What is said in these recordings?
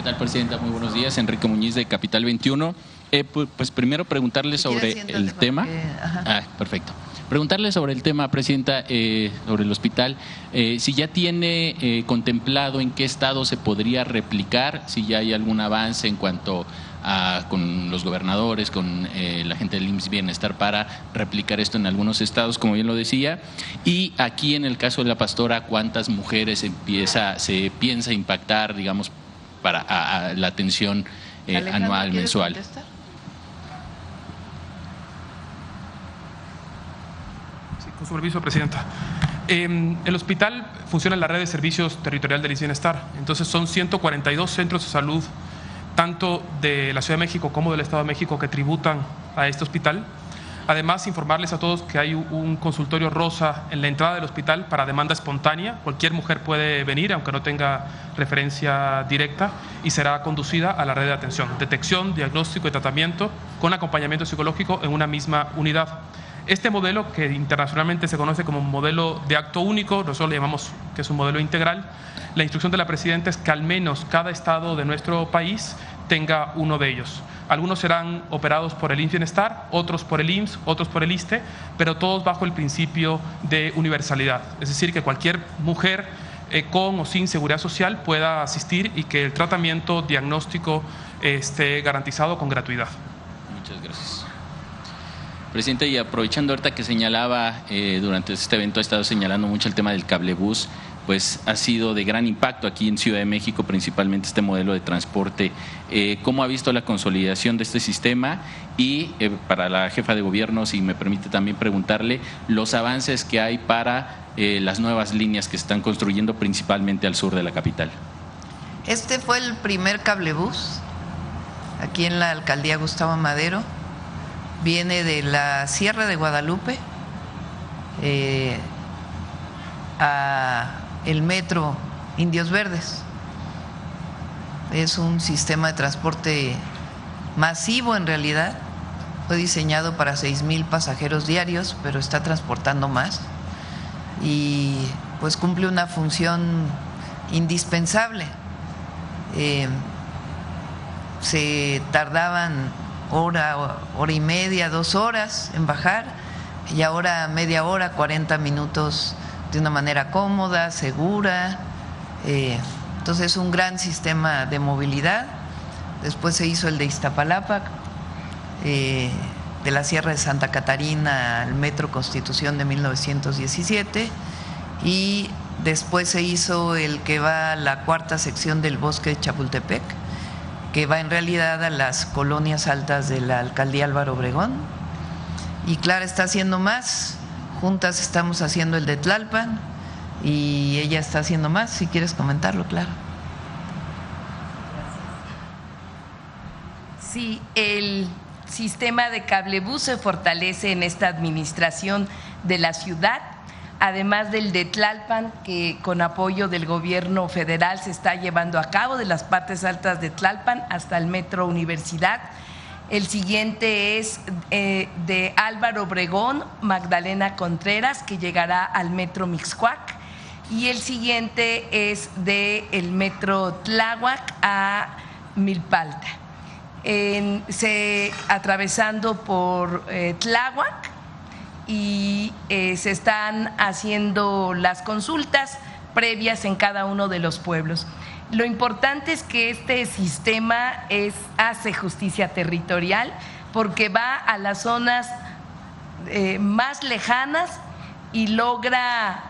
¿Qué tal, Presidenta? Muy buenos días. Enrique Muñiz, de Capital 21. Pues primero preguntarle sobre el tema. Perfecto. Preguntarle sobre el tema, Presidenta, sobre el hospital, si ya tiene contemplado en qué estado se podría replicar, si ya hay algún avance en cuanto a con los gobernadores, con la gente del IMSS Bienestar para replicar esto en algunos estados, como bien lo decía. Y aquí en el caso de La Pastora, ¿cuántas mujeres se piensa impactar, digamos, para la atención anual, mensual? Contestar? Sí, con su permiso, Presidenta. El hospital funciona en la red de servicios territorial del IMSS Bienestar. Entonces son 142 centros de salud, tanto de la Ciudad de México como del Estado de México, que tributan a este hospital. Además, informarles a todos que hay un consultorio rosa en la entrada del hospital para demanda espontánea. Cualquier mujer puede venir, aunque no tenga referencia directa, y será conducida a la red de atención, detección, diagnóstico y tratamiento con acompañamiento psicológico en una misma unidad. Este modelo, que internacionalmente se conoce como modelo de acto único, nosotros le llamamos que es un modelo integral. La instrucción de la Presidenta es que al menos cada estado de nuestro país tenga uno de ellos. Algunos serán operados por el IMSS Bienestar, otros por el IMSS, otros por el ISSSTE, pero todos bajo el principio de universalidad. Es decir, que cualquier mujer con o sin seguridad social pueda asistir y que el tratamiento diagnóstico esté garantizado con gratuidad. Muchas gracias. Presidente, y aprovechando ahorita que señalaba, durante este evento ha estado señalando mucho el tema del cablebús, pues ha sido de gran impacto aquí en Ciudad de México, principalmente este modelo de transporte. ¿Cómo ha visto la consolidación de este sistema? Y para la jefa de gobierno, si me permite también preguntarle los avances que hay para las nuevas líneas que se están construyendo principalmente al sur de la capital. Este fue el primer cablebús aquí en la alcaldía Gustavo Madero. Viene de la Sierra de Guadalupe a el metro Indios Verdes. Es un sistema de transporte masivo en realidad. Fue diseñado para 6,000 pasajeros diarios, pero está transportando más y pues cumple una función indispensable. Se tardaban hora y media, 2 horas en bajar, y ahora media hora, 40 minutos de una manera cómoda, segura. Entonces es un gran sistema de movilidad. Después se hizo el de Iztapalapa, de la Sierra de Santa Catarina al Metro Constitución de 1917, y después se hizo el que va a la 4ª sección del Bosque de Chapultepec, que va en realidad a las colonias altas de la alcaldía Álvaro Obregón. Y Clara está haciendo más. Juntas estamos haciendo el de Tlalpan y ella está haciendo más. Si quieres comentarlo, Clara. Sí, el sistema de cablebús se fortalece en esta administración de la ciudad, además del de Tlalpan, que con apoyo del gobierno federal se está llevando a cabo, de las partes altas de Tlalpan hasta el Metro Universidad. El siguiente es de Álvaro Obregón, Magdalena Contreras, que llegará al Metro Mixcoac. Y el siguiente es del Metro Tláhuac a Milpalta. Atravesando por Tláhuac, y se están haciendo las consultas previas en cada uno de los pueblos. Lo importante es que este sistema hace justicia territorial, porque va a las zonas más lejanas y logra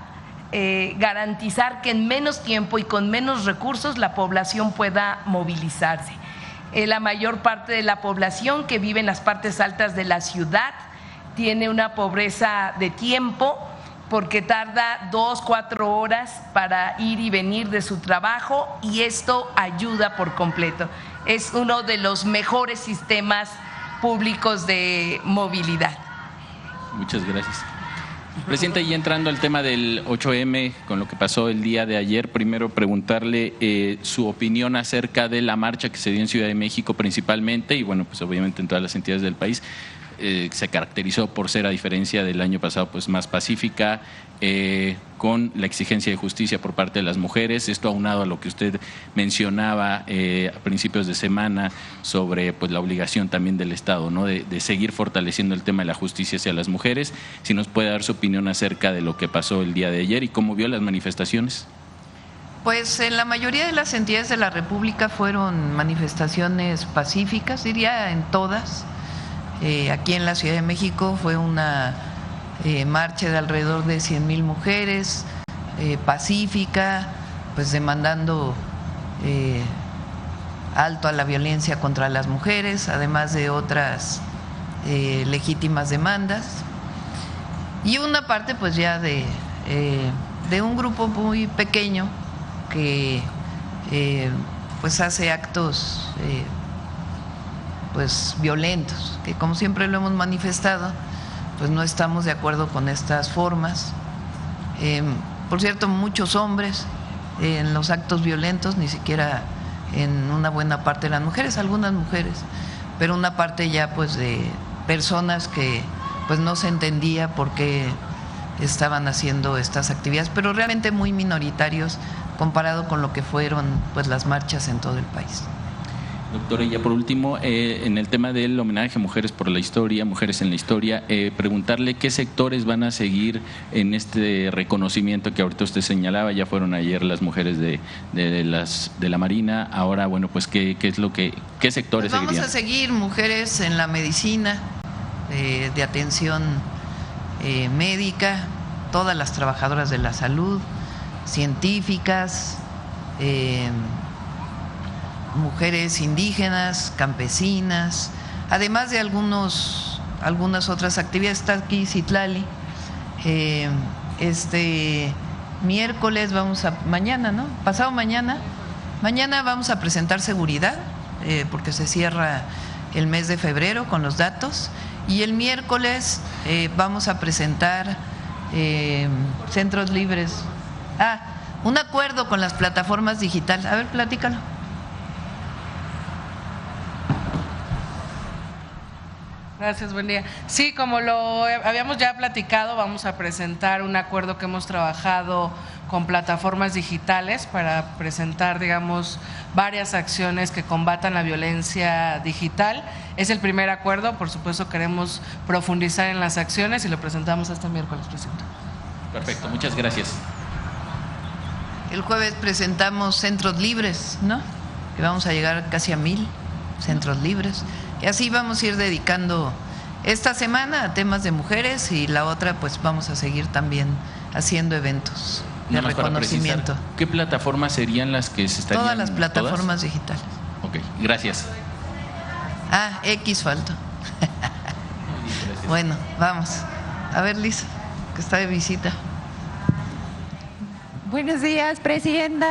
garantizar que en menos tiempo y con menos recursos la población pueda movilizarse. La mayor parte de la población que vive en las partes altas de la ciudad tiene una pobreza de tiempo, porque tarda 2-4 horas para ir y venir de su trabajo, y esto ayuda por completo. Es uno de los mejores sistemas públicos de movilidad. Muchas gracias. Presidenta, y entrando al tema del 8M, con lo que pasó el día de ayer, primero preguntarle su opinión acerca de la marcha que se dio en Ciudad de México principalmente, y bueno, pues obviamente en todas las entidades del país. se caracterizó por ser, a diferencia del año pasado, pues más pacífica, con la exigencia de justicia por parte de las mujeres. Esto aunado a lo que usted mencionaba a principios de semana sobre pues la obligación también del Estado, ¿no? de seguir fortaleciendo el tema de la justicia hacia las mujeres. Si nos puede dar su opinión acerca de lo que pasó el día de ayer y cómo vio las manifestaciones. Pues en la mayoría de las entidades de la República fueron manifestaciones pacíficas, diría en todas. Aquí en la Ciudad de México fue una marcha de alrededor de 100,000 mujeres, pacífica, pues demandando alto a la violencia contra las mujeres, además de otras legítimas demandas. Y una parte pues ya de un grupo muy pequeño que pues hace actos pues violentos, que como siempre lo hemos manifestado, pues no estamos de acuerdo con estas formas. Por cierto, muchos hombres en los actos violentos, ni siquiera en una buena parte de las mujeres, algunas mujeres, pero una parte ya pues de personas que pues no se entendía por qué estaban haciendo estas actividades, pero realmente muy minoritarios comparado con lo que fueron pues las marchas en todo el país. Doctora, y ya por último, en el tema del homenaje a Mujeres por la Historia, Mujeres en la Historia, preguntarle qué sectores van a seguir en este reconocimiento que ahorita usted señalaba. Ya fueron ayer las mujeres de la Marina, ahora bueno, pues qué sectores pues vamos seguirían. A seguir mujeres en la medicina, de atención médica, todas las trabajadoras de la salud, científicas, mujeres indígenas, campesinas, además de algunas otras actividades. Está aquí Citlali. Este miércoles mañana, ¿no? Pasado mañana vamos a presentar seguridad, porque se cierra el mes de febrero con los datos, y el miércoles vamos a presentar centros libres. Un acuerdo con las plataformas digitales. A ver, platícalo. Gracias, buen día. Sí, como lo habíamos ya platicado, vamos a presentar un acuerdo que hemos trabajado con plataformas digitales para presentar, digamos, varias acciones que combatan la violencia digital. Es el primer acuerdo, por supuesto queremos profundizar en las acciones y lo presentamos este miércoles, presidente. Perfecto, muchas gracias. El jueves presentamos centros libres, ¿no? Que vamos a llegar casi a 1,000 centros libres. Y así vamos a ir dedicando esta semana a temas de mujeres, y la otra pues vamos a seguir también haciendo eventos de reconocimiento. ¿Qué plataformas serían las que se estarían? Todas las plataformas digitales. Ok, gracias. X faltó. Bueno, vamos. A ver, Lisa, que está de visita. Buenos días, presidenta.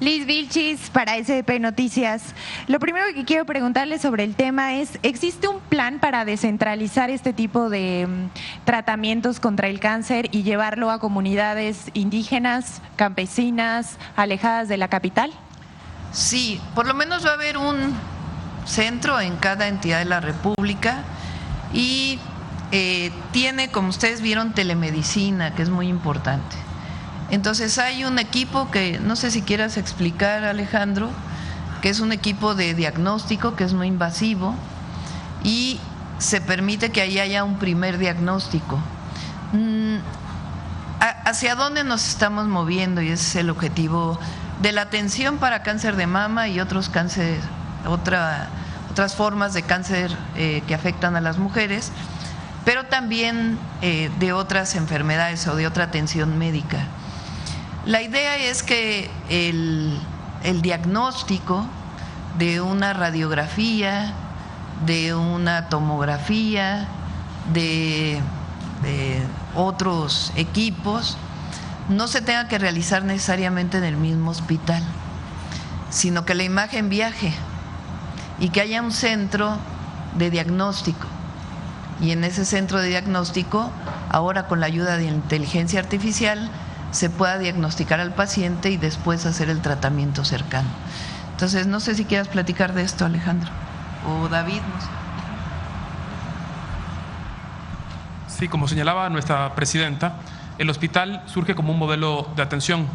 Liz Vilchis para SDP Noticias. Lo primero que quiero preguntarle sobre el tema es, ¿existe un plan para descentralizar este tipo de tratamientos contra el cáncer y llevarlo a comunidades indígenas, campesinas, alejadas de la capital? Sí, por lo menos va a haber un centro en cada entidad de la República y tiene, como ustedes vieron, telemedicina, que es muy importante. Entonces hay un equipo que, no sé si quieras explicar, Alejandro, que es un equipo de diagnóstico que es no invasivo y se permite que ahí haya un primer diagnóstico. ¿Hacia dónde nos estamos moviendo? Y ese es el objetivo de la atención para cáncer de mama y otros cáncer, otras formas de cáncer que afectan a las mujeres, pero también de otras enfermedades o de otra atención médica. La idea es que el diagnóstico de una radiografía, de una tomografía, de otros equipos, no se tenga que realizar necesariamente en el mismo hospital, sino que la imagen viaje y que haya un centro de diagnóstico. Y en ese centro de diagnóstico, ahora con la ayuda de inteligencia artificial, se pueda diagnosticar al paciente y después hacer el tratamiento cercano. Entonces, no sé si quieras platicar de esto, Alejandro, o David, no sé. Sí, como señalaba nuestra presidenta, el hospital surge como un modelo de atención.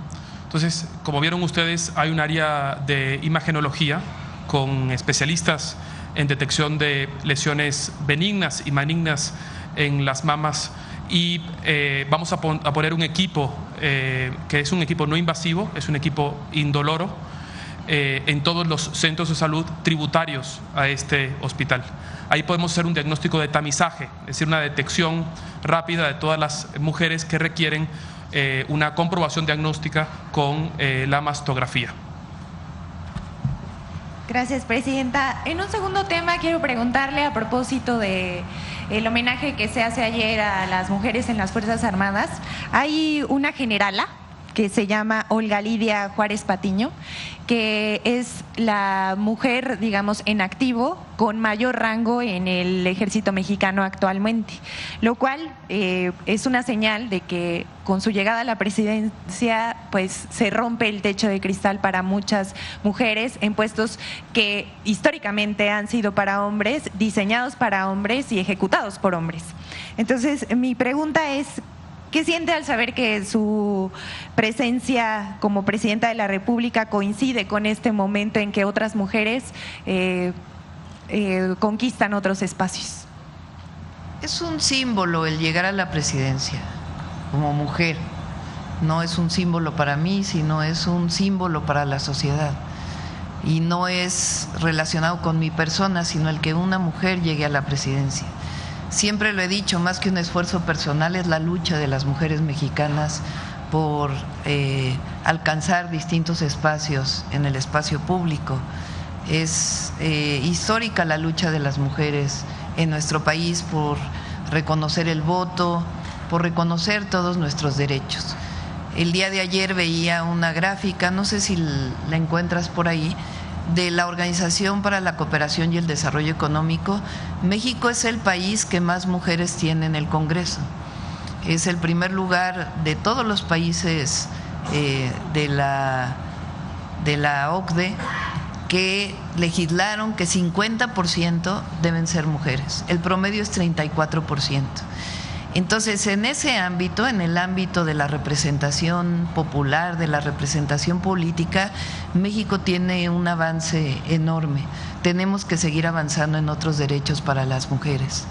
Entonces, como vieron ustedes, hay un área de imagenología con especialistas en detección de lesiones benignas y malignas en las mamas, y vamos a poner un equipo que es un equipo no invasivo, es un equipo indoloro en todos los centros de salud tributarios a este hospital. Ahí podemos hacer un diagnóstico de tamizaje, es decir, una detección rápida de todas las mujeres que requieren una comprobación diagnóstica con la mastografía. Gracias, presidenta. En un segundo tema quiero preguntarle a propósito de el homenaje que se hace ayer a las mujeres en las Fuerzas Armadas. Hay una generala que se llama Olga Lidia Juárez Patiño, que es la mujer, digamos, en activo con mayor rango en el ejército mexicano actualmente, lo cual es una señal de que con su llegada a la presidencia pues se rompe el techo de cristal para muchas mujeres en puestos que históricamente han sido para hombres, diseñados para hombres y ejecutados por hombres. Entonces, mi pregunta es: ¿qué siente al saber que su presencia como presidenta de la República coincide con este momento en que otras mujeres conquistan otros espacios? Es un símbolo el llegar a la presidencia como mujer. No es un símbolo para mí, sino es un símbolo para la sociedad. Y no es relacionado con mi persona, sino el que una mujer llegue a la presidencia. Siempre lo he dicho, más que un esfuerzo personal, es la lucha de las mujeres mexicanas por alcanzar distintos espacios en el espacio público. Es histórica la lucha de las mujeres en nuestro país por reconocer el voto, por reconocer todos nuestros derechos. El día de ayer veía una gráfica, no sé si la encuentras por ahí, de la Organización para la Cooperación y el Desarrollo Económico. México es el país que más mujeres tiene en el Congreso. Es el primer lugar de todos los países de la OCDE que legislaron que 50% deben ser mujeres. El promedio es 34%. Entonces, en ese ámbito, en el ámbito de la representación popular, de la representación política, México tiene un avance enorme. Tenemos que seguir avanzando en otros derechos para las mujeres.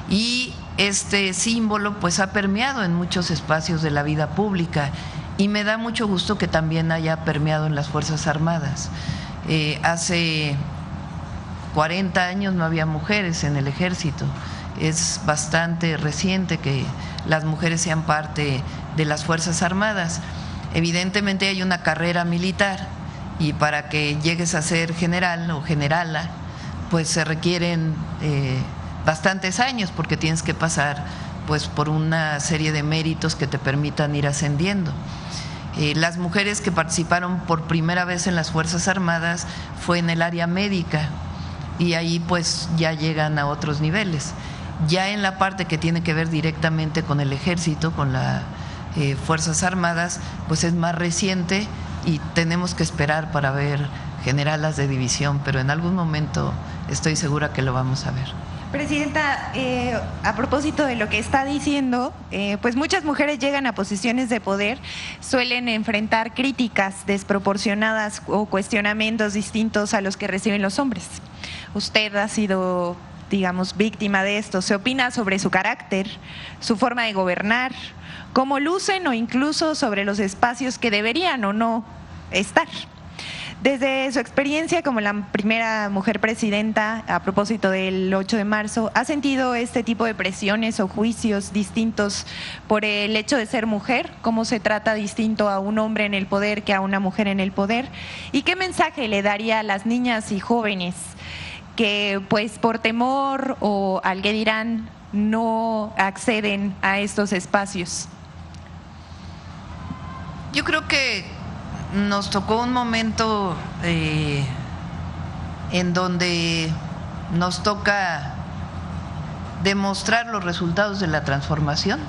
Y este símbolo pues ha permeado en muchos espacios de la vida pública, y me da mucho gusto que también haya permeado en las Fuerzas Armadas. Hace 40 años no había mujeres en el ejército. Es bastante reciente que las mujeres sean parte de las Fuerzas Armadas. Evidentemente hay una carrera militar, y para que llegues a ser general o generala, pues se requieren bastantes años, porque tienes que pasar pues por una serie de méritos que te permitan ir ascendiendo. Las mujeres que participaron por primera vez en las Fuerzas Armadas fue en el área médica, y ahí pues ya llegan a otros niveles. Ya en la parte que tiene que ver directamente con el ejército, con las Fuerzas Armadas, pues es más reciente, y tenemos que esperar para ver generalas de división, pero en algún momento estoy segura que lo vamos a ver. Presidenta, a propósito de lo que está diciendo, pues muchas mujeres llegan a posiciones de poder, suelen enfrentar críticas desproporcionadas o cuestionamientos distintos a los que reciben los hombres. Usted ha sido, digamos, víctima de esto. ¿Se opina sobre su carácter, su forma de gobernar, cómo lucen, o incluso sobre los espacios que deberían o no estar? Desde su experiencia como la primera mujer presidenta, a propósito del 8 de marzo, ¿ha sentido este tipo de presiones o juicios distintos por el hecho de ser mujer? ¿Cómo se trata distinto a un hombre en el poder que a una mujer en el poder? ¿Y qué mensaje le daría a las niñas y jóvenes que pues por temor o al que dirán no acceden a estos espacios? Yo creo que nos tocó un momento en donde nos toca demostrar los resultados de la transformación.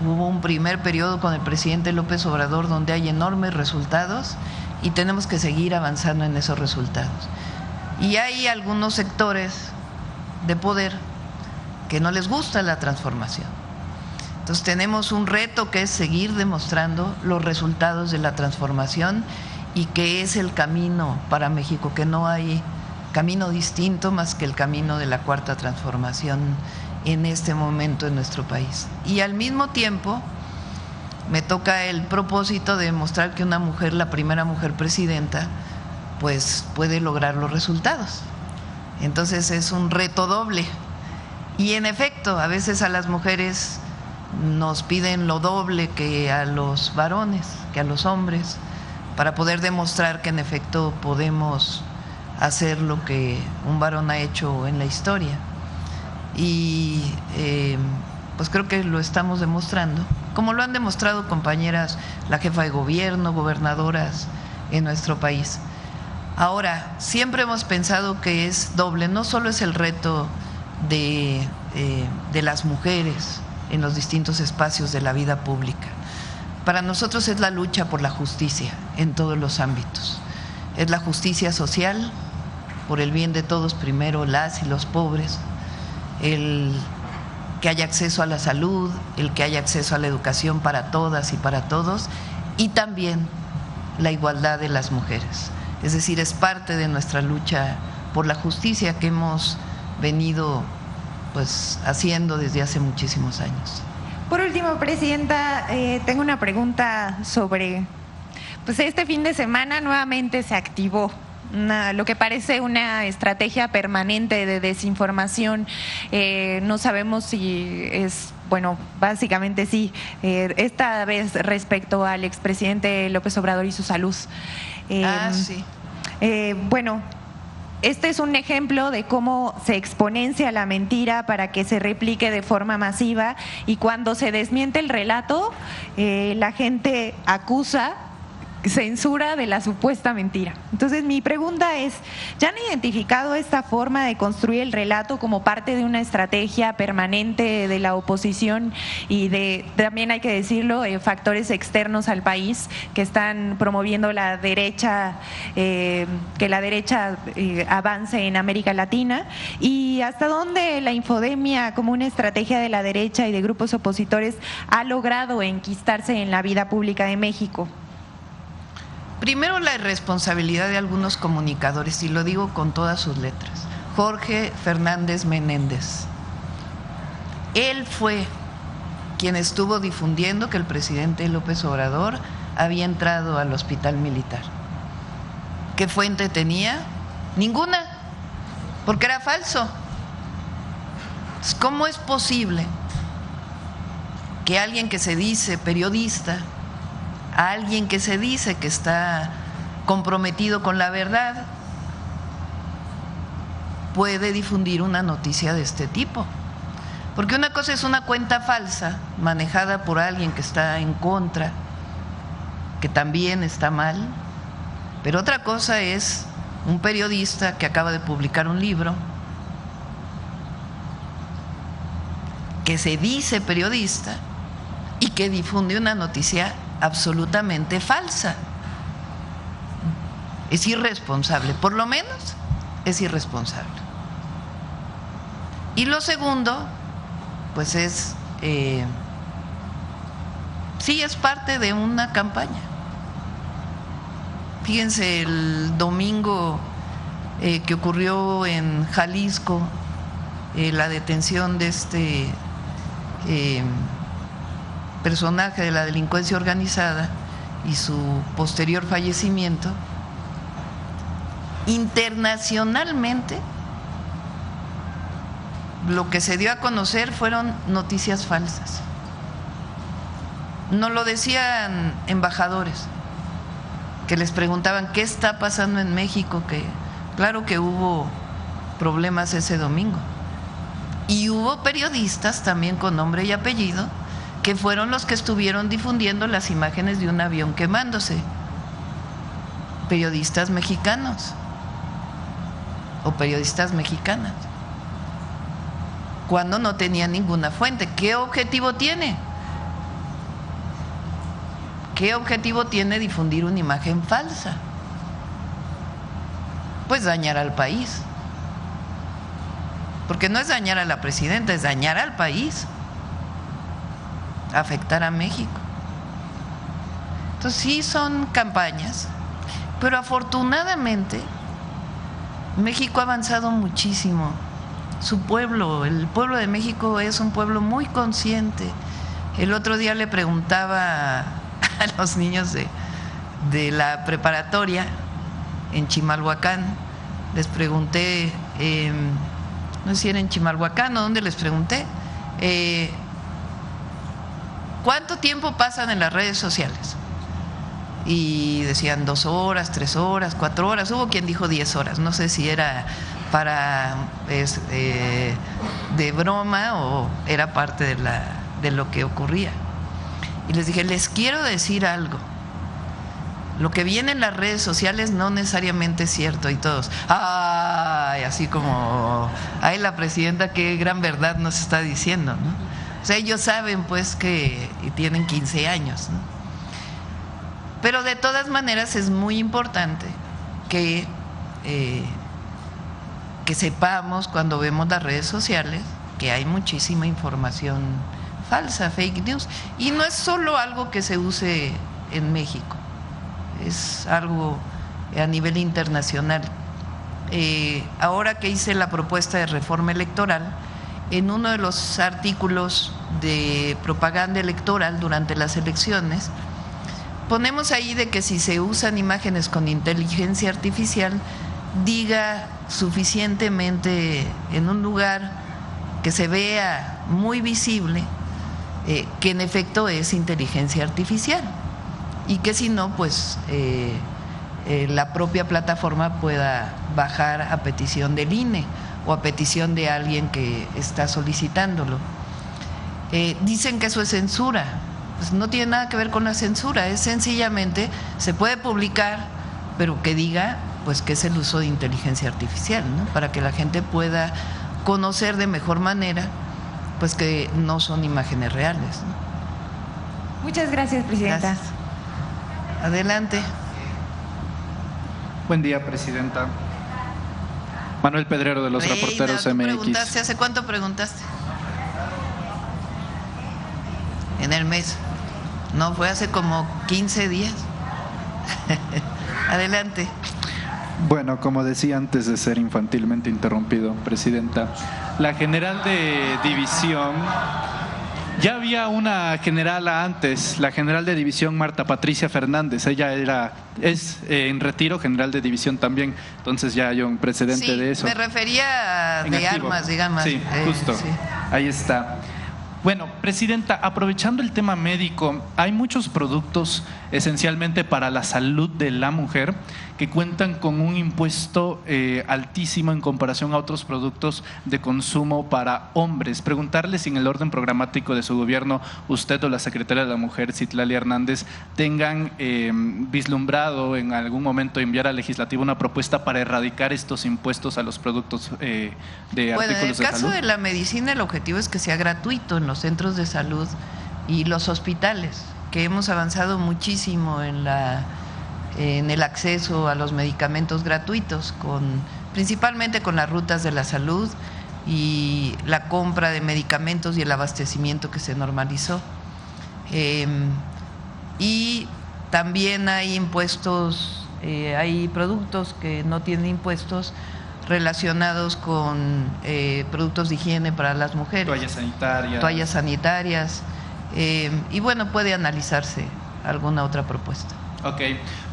Hubo un primer periodo con el presidente López Obrador donde hay enormes resultados, y tenemos que seguir avanzando en esos resultados. Y hay algunos sectores de poder que no les gusta la transformación. Entonces tenemos un reto que es seguir demostrando los resultados de la transformación y que es el camino para México, que no hay camino distinto más que el camino de la cuarta transformación en este momento en nuestro país. Y al mismo tiempo me toca el propósito de demostrar que una mujer, la primera mujer presidenta, pues puede lograr los resultados. Entonces es un reto doble. Y en efecto, a veces a las mujeres nos piden lo doble que a los varones, que a los hombres, para poder demostrar que en efecto podemos hacer lo que un varón ha hecho en la historia. Y pues creo que lo estamos demostrando, como lo han demostrado compañeras, la jefa de gobierno, gobernadoras en nuestro país. Ahora, siempre hemos pensado que es doble, no solo es el reto de las mujeres en los distintos espacios de la vida pública. Para nosotros es la lucha por la justicia en todos los ámbitos. Es la justicia social, por el bien de todos, primero las y los pobres, el que haya acceso a la salud, el que haya acceso a la educación para todas y para todos, y también la igualdad de las mujeres. Es decir, es parte de nuestra lucha por la justicia que hemos venido pues haciendo desde hace muchísimos años. Por último, Presidenta, tengo una pregunta sobre, pues este fin de semana nuevamente se activó lo que parece una estrategia permanente de desinformación. No sabemos si es, bueno, básicamente sí, esta vez respecto al expresidente López Obrador y su salud. Sí. Bueno, este es un ejemplo de cómo se exponencia la mentira para que se replique de forma masiva, y cuando se desmiente el relato, la gente acusa, censura de la supuesta mentira. Entonces mi pregunta es, ¿ya han identificado esta forma de construir el relato como parte de una estrategia permanente de la oposición y de, también hay que decirlo, factores externos al país que están promoviendo la derecha, que la derecha avance en América Latina? ¿Y hasta dónde la infodemia como una estrategia de la derecha y de grupos opositores ha logrado enquistarse en la vida pública de México? Primero, la irresponsabilidad de algunos comunicadores, y lo digo con todas sus letras. Jorge Fernández Menéndez. Él fue quien estuvo difundiendo que el presidente López Obrador había entrado al hospital militar. ¿Qué fuente tenía? Ninguna, porque era falso. ¿Cómo es posible que alguien que se dice periodista, a alguien que se dice que está comprometido con la verdad, puede difundir una noticia de este tipo? Porque una cosa es una cuenta falsa manejada por alguien que está en contra, que también está mal, pero otra cosa es un periodista que acaba de publicar un libro, que se dice periodista y que difunde una noticia absolutamente falsa. Es irresponsable, por lo menos es irresponsable. Y lo segundo, pues es, sí, es parte de una campaña. Fíjense, el domingo que ocurrió en Jalisco, la detención de este personaje de la delincuencia organizada y su posterior fallecimiento, internacionalmente lo que se dio a conocer fueron noticias falsas. No lo decían embajadores que les preguntaban qué está pasando en México, que claro que hubo problemas ese domingo, y hubo periodistas también con nombre y apellido que fueron los que estuvieron difundiendo las imágenes de un avión quemándose. Periodistas mexicanos o periodistas mexicanas, cuando no tenía ninguna fuente. ¿Qué objetivo tiene? ¿Qué objetivo tiene difundir una imagen falsa? Pues dañar al país. porque no es dañar a la presidenta, es dañar al país, afectar a México. Entonces sí son campañas, pero afortunadamente México ha avanzado muchísimo. Su pueblo, el pueblo de México es un pueblo muy consciente. El otro día le preguntaba a los niños de la preparatoria en Chimalhuacán, les pregunté, no sé si era en Chimalhuacán o dónde les pregunté, ¿cuánto tiempo pasan en las redes sociales? Y decían 2 horas, 3 horas, 4 horas, hubo quien dijo 10 horas, no sé si era para de broma o era parte de lo que ocurría. Y les dije, les quiero decir algo, lo que viene en las redes sociales no necesariamente es cierto. Y todos, ay, así como, ay, la presidenta, qué gran verdad nos está diciendo, ¿no? O sea, ellos saben pues que tienen 15 años, ¿no? Pero de todas maneras es muy importante que sepamos cuando vemos las redes sociales que hay muchísima información falsa, fake news, y no es solo algo que se use en México, es algo a nivel internacional. Ahora que hice la propuesta de reforma electoral, en uno de los artículos de propaganda electoral durante las elecciones, ponemos ahí de que si se usan imágenes con inteligencia artificial, diga suficientemente en un lugar que se vea muy visible que en efecto es inteligencia artificial, y que si no, pues la propia plataforma pueda bajar a petición del INE o a petición de alguien que está solicitándolo. Dicen que eso es censura. Pues no tiene nada que ver con la censura, es sencillamente, se puede publicar, pero que diga pues que es el uso de inteligencia artificial, ¿no? Para que la gente pueda conocer de mejor manera pues que no son imágenes reales, ¿no? Muchas gracias, presidenta. Gracias. Adelante. Buen día, presidenta. Manuel Pedrero, de los Reporteros ¿tú MX. preguntaste? ¿Hace cuánto preguntaste? En el mes. No, fue hace como 15 días. Adelante. Bueno, como decía antes de ser infantilmente interrumpido, presidenta, la general de división, ya había una general antes, la general de división Marta Patricia Fernández, ella es en retiro, general de división también, entonces ya hay un precedente de eso. Me refería de armas, digamos. Sí, justo, sí. Ahí está. Bueno, presidenta, aprovechando el tema médico, hay muchos productos esencialmente para la salud de la mujer que cuentan con un impuesto altísimo en comparación a otros productos de consumo para hombres. Preguntarle si en el orden programático de su gobierno usted o la secretaria de la Mujer, Citlali Hernández, tengan vislumbrado en algún momento enviar al legislativo una propuesta para erradicar estos impuestos a los productos de artículos de salud. En el caso de la medicina, el objetivo es que sea gratuito en los centros de salud y los hospitales, que hemos avanzado muchísimo en el acceso a los medicamentos gratuitos, principalmente con las rutas de la salud y la compra de medicamentos y el abastecimiento que se normalizó. Y también hay impuestos, hay productos que no tienen impuestos relacionados con productos de higiene para las mujeres. Toallas sanitarias. Y bueno, puede analizarse alguna otra propuesta. Ok.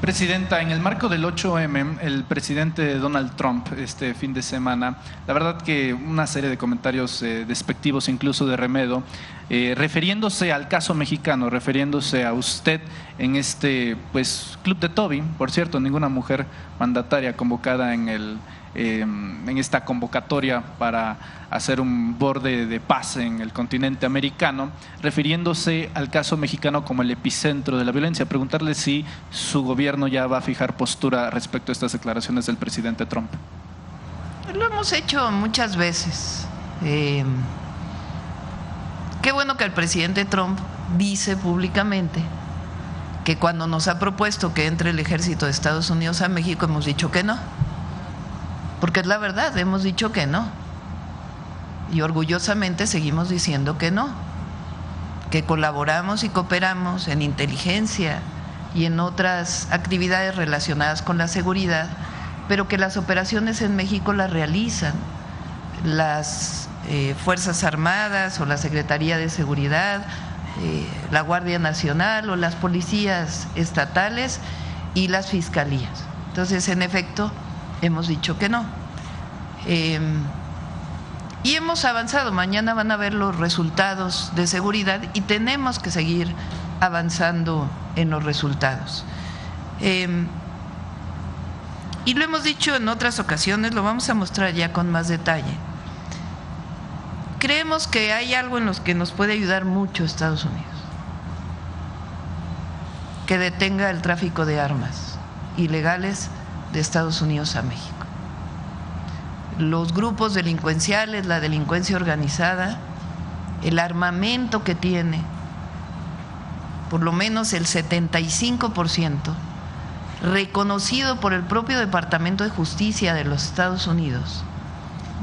Presidenta, en el marco del 8M, el presidente Donald Trump este fin de semana, la verdad que una serie de comentarios despectivos, incluso de remedo, refiriéndose al caso mexicano, refiriéndose a usted en este pues club de Tobin, por cierto, ninguna mujer mandataria convocada en esta convocatoria para hacer un borde de paz en el continente americano, refiriéndose al caso mexicano como el epicentro de la violencia. Preguntarle si su gobierno ya va a fijar postura respecto a estas declaraciones del presidente Trump. Lo hemos hecho muchas veces. Qué bueno que el presidente Trump dice públicamente que cuando nos ha propuesto que entre el ejército de Estados Unidos a México hemos dicho que no. Porque es la verdad, hemos dicho que no. Y orgullosamente seguimos diciendo que no, que colaboramos y cooperamos en inteligencia y en otras actividades relacionadas con la seguridad, pero que las operaciones en México las realizan las Fuerzas Armadas o la Secretaría de Seguridad, la Guardia Nacional o las policías estatales y las fiscalías. Entonces, en efecto, hemos dicho que no. Y hemos avanzado. Mañana van a ver los resultados de seguridad y tenemos que seguir avanzando en los resultados. Y lo hemos dicho en otras ocasiones, lo vamos a mostrar ya con más detalle. Creemos que hay algo en los que nos puede ayudar mucho Estados Unidos, que detenga el tráfico de armas ilegales de Estados Unidos a México. Los grupos delincuenciales, la delincuencia organizada, el armamento que tiene, por lo menos el 75%, reconocido por el propio Departamento de Justicia de los Estados Unidos,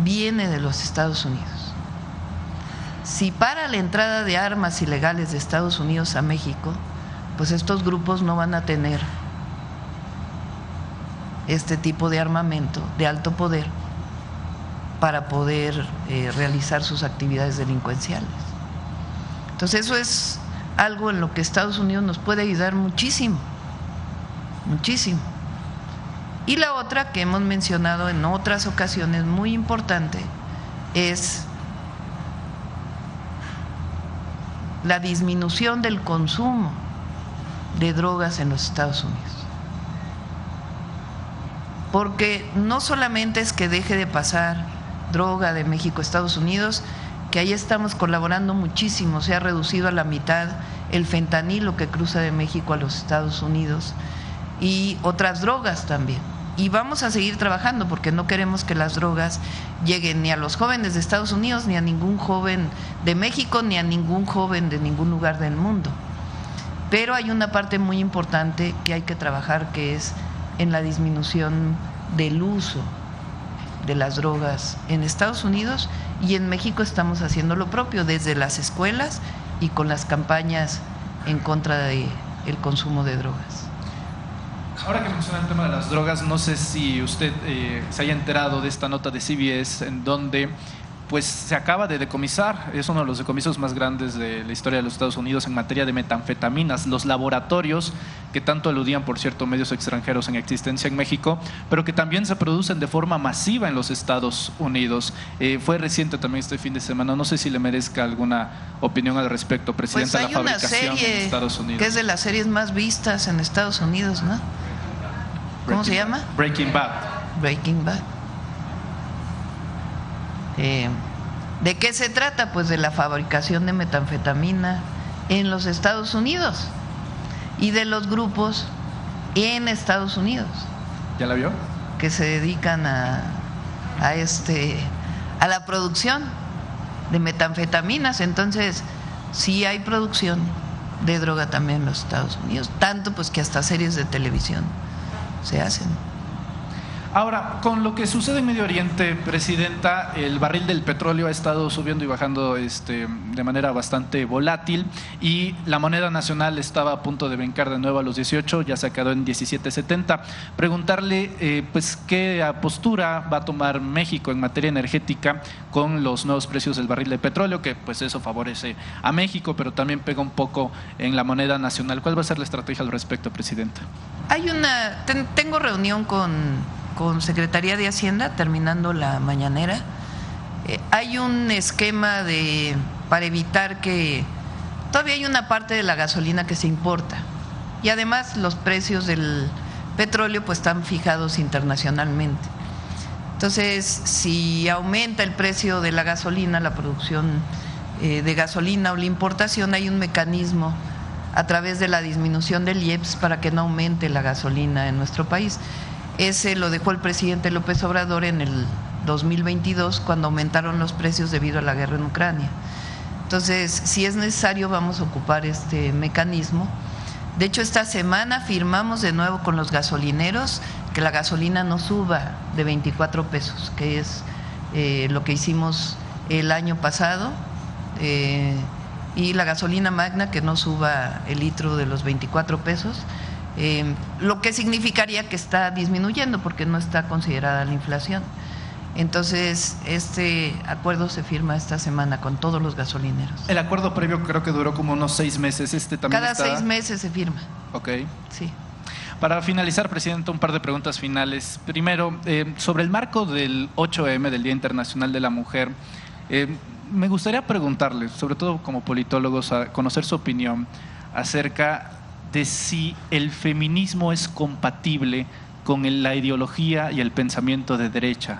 viene de los Estados Unidos. Si para la entrada de armas ilegales de Estados Unidos a México, pues estos grupos no van a tener este tipo de armamento de alto poder para poder realizar sus actividades delincuenciales. Entonces eso es algo en lo que Estados Unidos nos puede ayudar muchísimo, muchísimo. Y la otra que hemos mencionado en otras ocasiones, muy importante, es la disminución del consumo de drogas en los Estados Unidos. Porque no solamente es que deje de pasar droga de México a Estados Unidos, que ahí estamos colaborando muchísimo, se ha reducido a la mitad el fentanilo que cruza de México a los Estados Unidos y otras drogas también. Y vamos a seguir trabajando porque no queremos que las drogas lleguen ni a los jóvenes de Estados Unidos, ni a ningún joven de México, ni a ningún joven de ningún lugar del mundo. Pero hay una parte muy importante que hay que trabajar, que es en la disminución del uso de las drogas en Estados Unidos, y en México estamos haciendo lo propio desde las escuelas y con las campañas en contra del consumo de drogas. Ahora que menciona el tema de las drogas, no sé si usted se haya enterado de esta nota de CBS en donde pues se acaba de decomisar, es uno de los decomisos más grandes de la historia de los Estados Unidos en materia de metanfetaminas. Los laboratorios que tanto aludían, por cierto, medios extranjeros en existencia en México, pero que también se producen de forma masiva en los Estados Unidos. Fue reciente también este fin de semana, no sé si le merezca alguna opinión al respecto, Presidenta, pues la fabricación en Estados Unidos. Que es de las series más vistas en Estados Unidos, ¿no? ¿Cómo se llama? Breaking Bad. Breaking Bad. ¿De qué se trata? Pues de la fabricación de metanfetamina en los Estados Unidos y de los grupos en Estados Unidos. ¿Ya la vio? Que se dedican a la producción de metanfetaminas. Entonces, sí hay producción de droga también en los Estados Unidos, tanto pues que hasta series de televisión se hacen. Ahora, con lo que sucede en Medio Oriente, Presidenta, el barril del petróleo ha estado subiendo y bajando de manera bastante volátil, y la moneda nacional estaba a punto de brincar de nuevo a los 18, ya se quedó en 17.70. Preguntarle pues qué postura va a tomar México en materia energética con los nuevos precios del barril de petróleo, que pues eso favorece a México, pero también pega un poco en la moneda nacional. ¿Cuál va a ser la estrategia al respecto, Presidenta? Tengo reunión con Secretaría de Hacienda terminando la mañanera. Hay un esquema para evitar que todavía hay una parte de la gasolina que se importa, y además los precios del petróleo pues están fijados internacionalmente. Entonces, si aumenta el precio de la gasolina, la producción de gasolina o la importación, hay un mecanismo a través de la disminución del IEPS para que no aumente la gasolina en nuestro país. Ese lo dejó el presidente López Obrador en el 2022, cuando aumentaron los precios debido a la guerra en Ucrania. Entonces, si es necesario, vamos a ocupar este mecanismo. De hecho, esta semana firmamos de nuevo con los gasolineros que la gasolina no suba de 24 pesos, que es lo que hicimos el año pasado, y la gasolina magna que no suba el litro de los 24 pesos, lo que significaría que está disminuyendo porque no está considerada la inflación. Entonces, este acuerdo se firma esta semana con todos los gasolineros. El acuerdo previo creo que duró como unos 6 meses. También Cada 6 meses se firma. Ok. Sí. Para finalizar, Presidenta, un par de preguntas finales. Primero, sobre el marco del 8M, del Día Internacional de la Mujer, me gustaría preguntarle, sobre todo como politólogos, a conocer su opinión acerca de si el feminismo es compatible con la ideología y el pensamiento de derecha,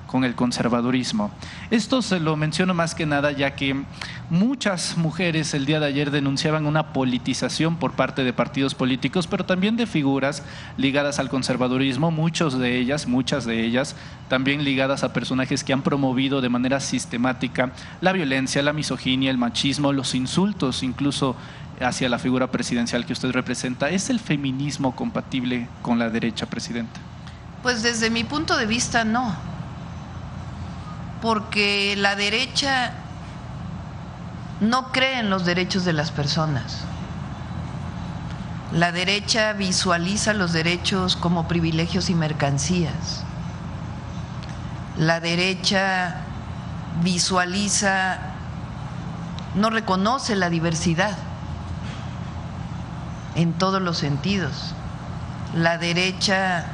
con el conservadurismo. Esto se lo menciono más que nada ya que muchas mujeres el día de ayer denunciaban una politización por parte de partidos políticos, pero también de figuras ligadas al conservadurismo, muchas de ellas también ligadas a personajes que han promovido de manera sistemática la violencia, la misoginia, el machismo, los insultos incluso hacia la figura presidencial que usted representa. ¿Es el feminismo compatible con la derecha, Presidenta? Pues desde mi punto de vista no, porque la derecha no cree en los derechos de las personas. La derecha visualiza los derechos como privilegios y mercancías. La derecha visualiza, no reconoce la diversidad en todos los sentidos. La derecha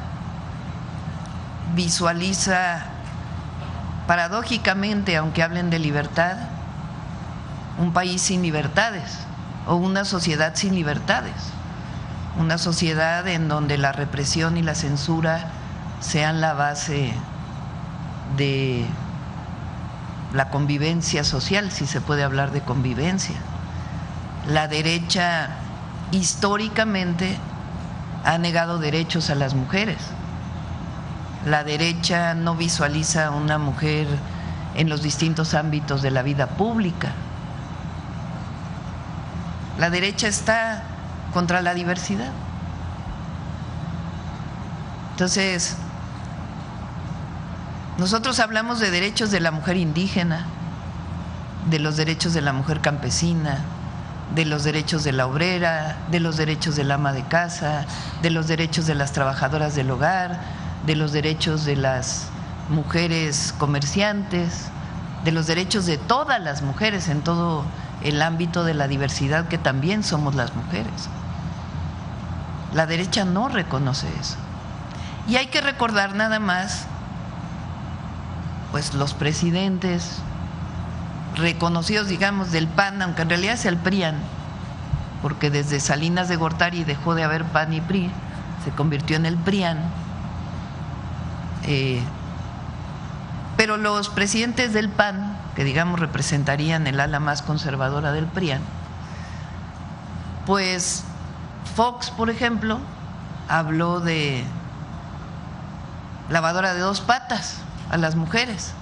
visualiza, paradójicamente, aunque hablen de libertad, un país sin libertades o una sociedad sin libertades, una sociedad en donde la represión y la censura sean la base de la convivencia social, si se puede hablar de convivencia. La derecha históricamente ha negado derechos a las mujeres. La derecha no visualiza a una mujer en los distintos ámbitos de la vida pública. La derecha está contra la diversidad. Entonces, nosotros hablamos de derechos de la mujer indígena, de los derechos de la mujer campesina, de los derechos de la obrera, de los derechos del ama de casa, de los derechos de las trabajadoras del hogar, de los derechos de las mujeres comerciantes, de los derechos de todas las mujeres en todo el ámbito de la diversidad que también somos las mujeres. La derecha no reconoce eso. Y hay que recordar nada más, pues los presidentes reconocidos, digamos, del PAN, aunque en realidad es el PRIAN, porque desde Salinas de Gortari dejó de haber PAN y PRI, se convirtió en el PRIAN. Pero los presidentes del PAN, que digamos representarían el ala más conservadora del PRIAN, pues Fox, por ejemplo, habló de lavadora de 2 patas a las mujeres.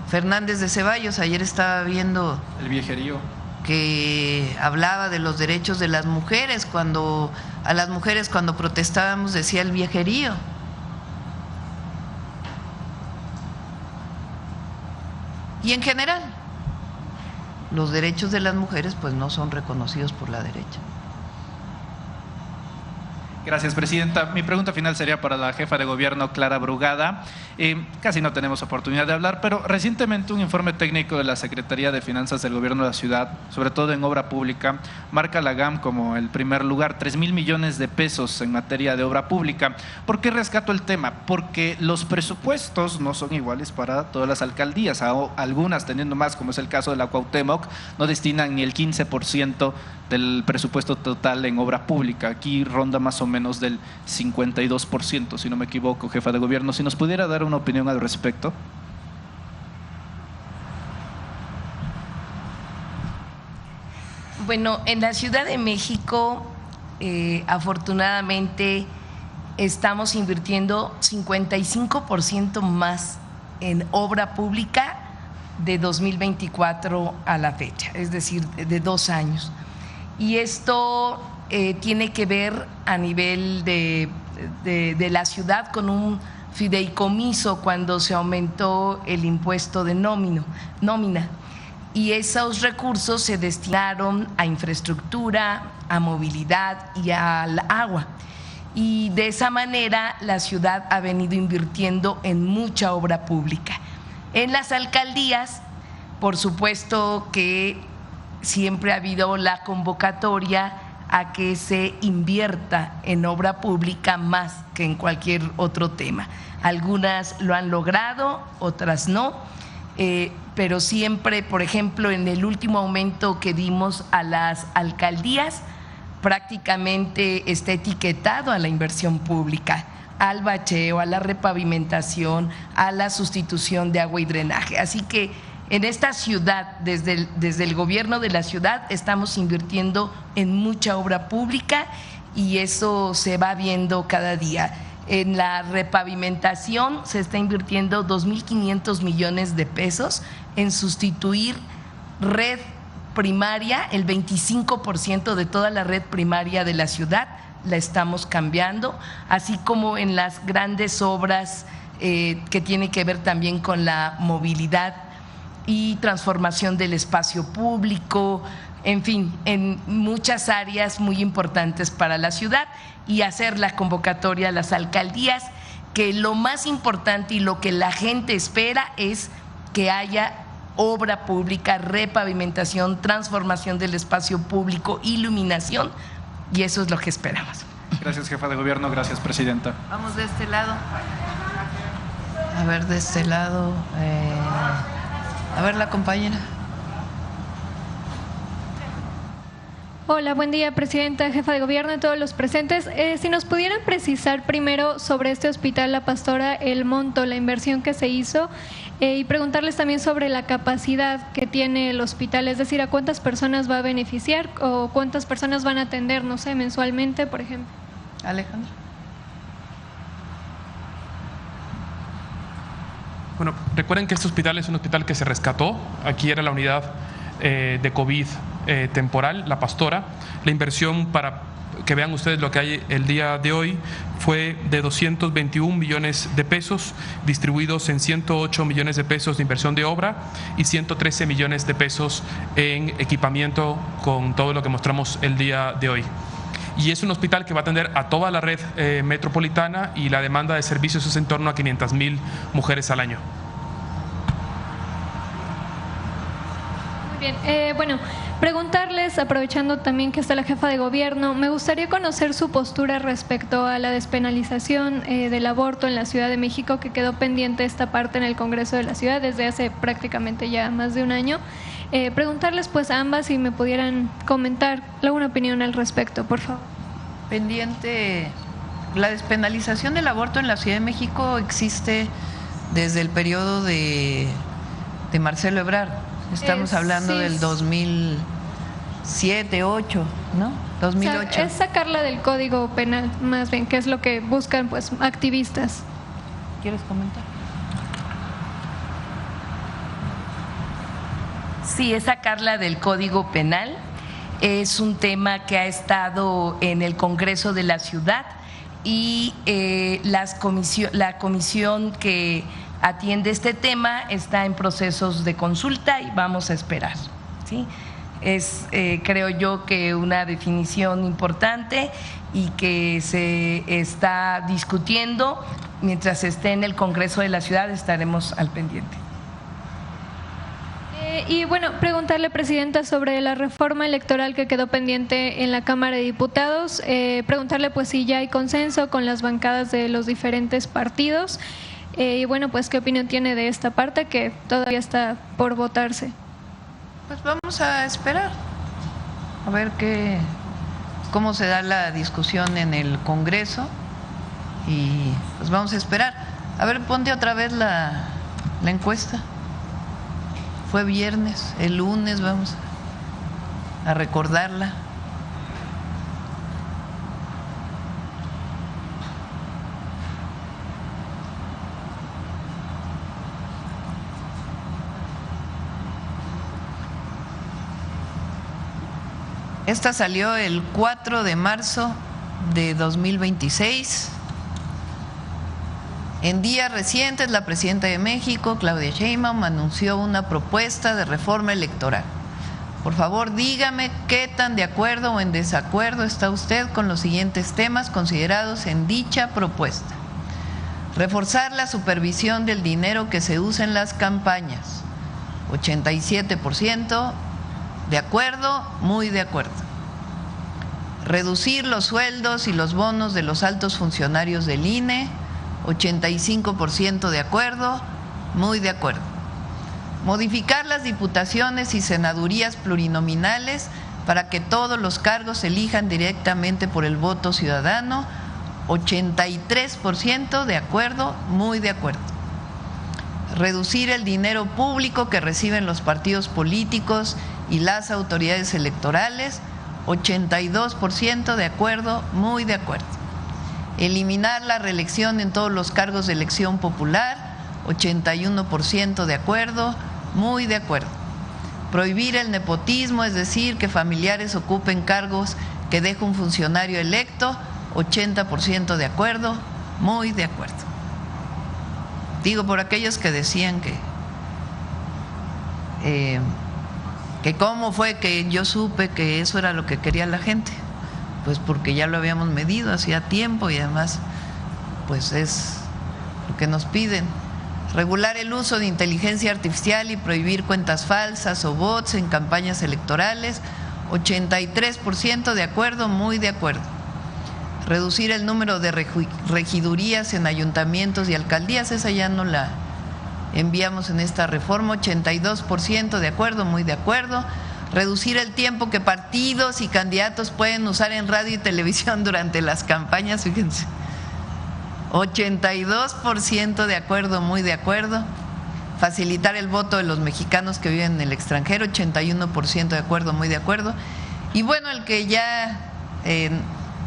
Fernández de Ceballos, ayer estaba viendo el viejerío, que hablaba de los derechos de las mujeres, cuando a las mujeres cuando protestábamos decía el viejerío. Y en general, los derechos de las mujeres pues no son reconocidos por la derecha. Gracias, Presidenta. Mi pregunta final sería para la jefa de gobierno, Clara Brugada. Casi no tenemos oportunidad de hablar, pero recientemente un informe técnico de la Secretaría de Finanzas del Gobierno de la Ciudad, sobre todo en obra pública, marca a la GAM como el primer lugar, 3,000 millones de pesos en materia de obra pública. ¿Por qué rescato el tema? Porque los presupuestos no son iguales para todas las alcaldías. Algunas, teniendo más, como es el caso de la Cuauhtémoc, no destinan ni el 15% del presupuesto total en obra pública. Aquí ronda más o menos del 52%, si no me equivoco, jefa de gobierno. Si nos pudiera dar una opinión al respecto. Bueno, en la Ciudad de México, afortunadamente, estamos invirtiendo 55% más en obra pública de 2024 a la fecha, es decir, de 2 años. Y esto tiene que ver a nivel de la ciudad con un fideicomiso cuando se aumentó el impuesto de nómina. Y esos recursos se destinaron a infraestructura, a movilidad y al agua. Y de esa manera la ciudad ha venido invirtiendo en mucha obra pública. En las alcaldías, por supuesto que siempre ha habido la convocatoria a que se invierta en obra pública más que en cualquier otro tema. Algunas lo han logrado, otras no, pero siempre, por ejemplo, en el último aumento que dimos a las alcaldías, prácticamente está etiquetado a la inversión pública, al bacheo, a la repavimentación, a la sustitución de agua y drenaje. Así que en esta ciudad, desde el gobierno de la ciudad, estamos invirtiendo en mucha obra pública y eso se va viendo cada día. En la repavimentación se está invirtiendo 2.500 millones de pesos en sustituir red primaria, el 25% de toda la red primaria de la ciudad la estamos cambiando, así como en las grandes obras que tienen que ver también con la movilidad y transformación del espacio público, en fin, en muchas áreas muy importantes para la ciudad, y hacer la convocatoria a las alcaldías, que lo más importante y lo que la gente espera es que haya obra pública, repavimentación, transformación del espacio público, iluminación, y eso es lo que esperamos. Gracias, jefa de gobierno. Gracias, presidenta. Vamos de este lado. A ver, de este lado. A ver, la compañera. Hola, buen día, presidenta, jefa de gobierno y todos los presentes. Si nos pudieran precisar primero sobre este hospital La Pastora, el monto, la inversión que se hizo, y preguntarles también sobre la capacidad que tiene el hospital, es decir, a cuántas personas va a beneficiar o cuántas personas van a atender, no sé, mensualmente, por ejemplo. Alejandro. Bueno, recuerden que este hospital es un hospital que se rescató. Aquí era la unidad de COVID temporal, La Pastora. La inversión, para que vean ustedes lo que hay el día de hoy, fue de 221 millones de pesos, distribuidos en 108 millones de pesos de inversión de obra y 113 millones de pesos en equipamiento, con todo lo que mostramos el día de hoy. Y es un hospital que va a atender a toda la red metropolitana, y la demanda de servicios es en torno a 500,000 mujeres al año. Muy bien, bueno, preguntarles, aprovechando también que está la jefa de gobierno, me gustaría conocer su postura respecto a la despenalización del aborto en la Ciudad de México, que quedó pendiente esta parte en el Congreso de la Ciudad desde hace prácticamente ya más de un año. Preguntarles pues a ambas si me pudieran comentar alguna opinión al respecto, por favor. Pendiente, la despenalización del aborto en la Ciudad de México existe desde el periodo de Marcelo Ebrard. Estamos hablando sí, del 2007, 2008, ¿no? 2008. O sea, es sacarla del Código Penal, más bien, que es lo que buscan pues activistas. ¿Quieres comentar? Sí, es sacarla del Código Penal. Es un tema que ha estado en el Congreso de la Ciudad, y la comisión que atiende este tema está en procesos de consulta y vamos a esperar, ¿sí? Es, creo yo, que una definición importante y que se está discutiendo. Mientras esté en el Congreso de la Ciudad estaremos al pendiente. Y bueno, preguntarle, presidenta, sobre la reforma electoral que quedó pendiente en la Cámara de Diputados, preguntarle pues si ya hay consenso con las bancadas de los diferentes partidos, y bueno, pues qué opinión tiene de esta parte que todavía está por votarse. Pues vamos a esperar a ver cómo se da la discusión en el Congreso, y pues vamos a esperar. A ver, ponte otra vez la encuesta. Fue viernes, el lunes vamos a recordarla. Esta salió el 4 de marzo de 2026. En días recientes, la presidenta de México, Claudia Sheinbaum, anunció una propuesta de reforma electoral. Por favor, dígame qué tan de acuerdo o en desacuerdo está usted con los siguientes temas considerados en dicha propuesta. Reforzar la supervisión del dinero que se usa en las campañas. 87% de acuerdo, muy de acuerdo. Reducir los sueldos y los bonos de los altos funcionarios del INE. 85% de acuerdo, muy de acuerdo. Modificar las diputaciones y senadurías plurinominales para que todos los cargos se elijan directamente por el voto ciudadano. 83% de acuerdo, muy de acuerdo. Reducir el dinero público que reciben los partidos políticos y las autoridades electorales. 82% de acuerdo, muy de acuerdo. Eliminar la reelección en todos los cargos de elección popular, 81% de acuerdo, muy de acuerdo. Prohibir el nepotismo, es decir, que familiares ocupen cargos que deja un funcionario electo, 80% de acuerdo, muy de acuerdo. Digo, por aquellos que decían que cómo fue que yo supe que eso era lo que quería la gente. Pues porque ya lo habíamos medido hacía tiempo y además pues es lo que nos piden. Regular el uso de inteligencia artificial y prohibir cuentas falsas o bots en campañas electorales, 83% de acuerdo, muy de acuerdo. Reducir el número de regidurías en ayuntamientos y alcaldías, esa ya no la enviamos en esta reforma, 82% de acuerdo, muy de acuerdo. Reducir el tiempo que partidos y candidatos pueden usar en radio y televisión durante las campañas, fíjense, 82% de acuerdo, muy de acuerdo. Facilitar el voto de los mexicanos que viven en el extranjero, 81% de acuerdo, muy de acuerdo. Y bueno, el que ya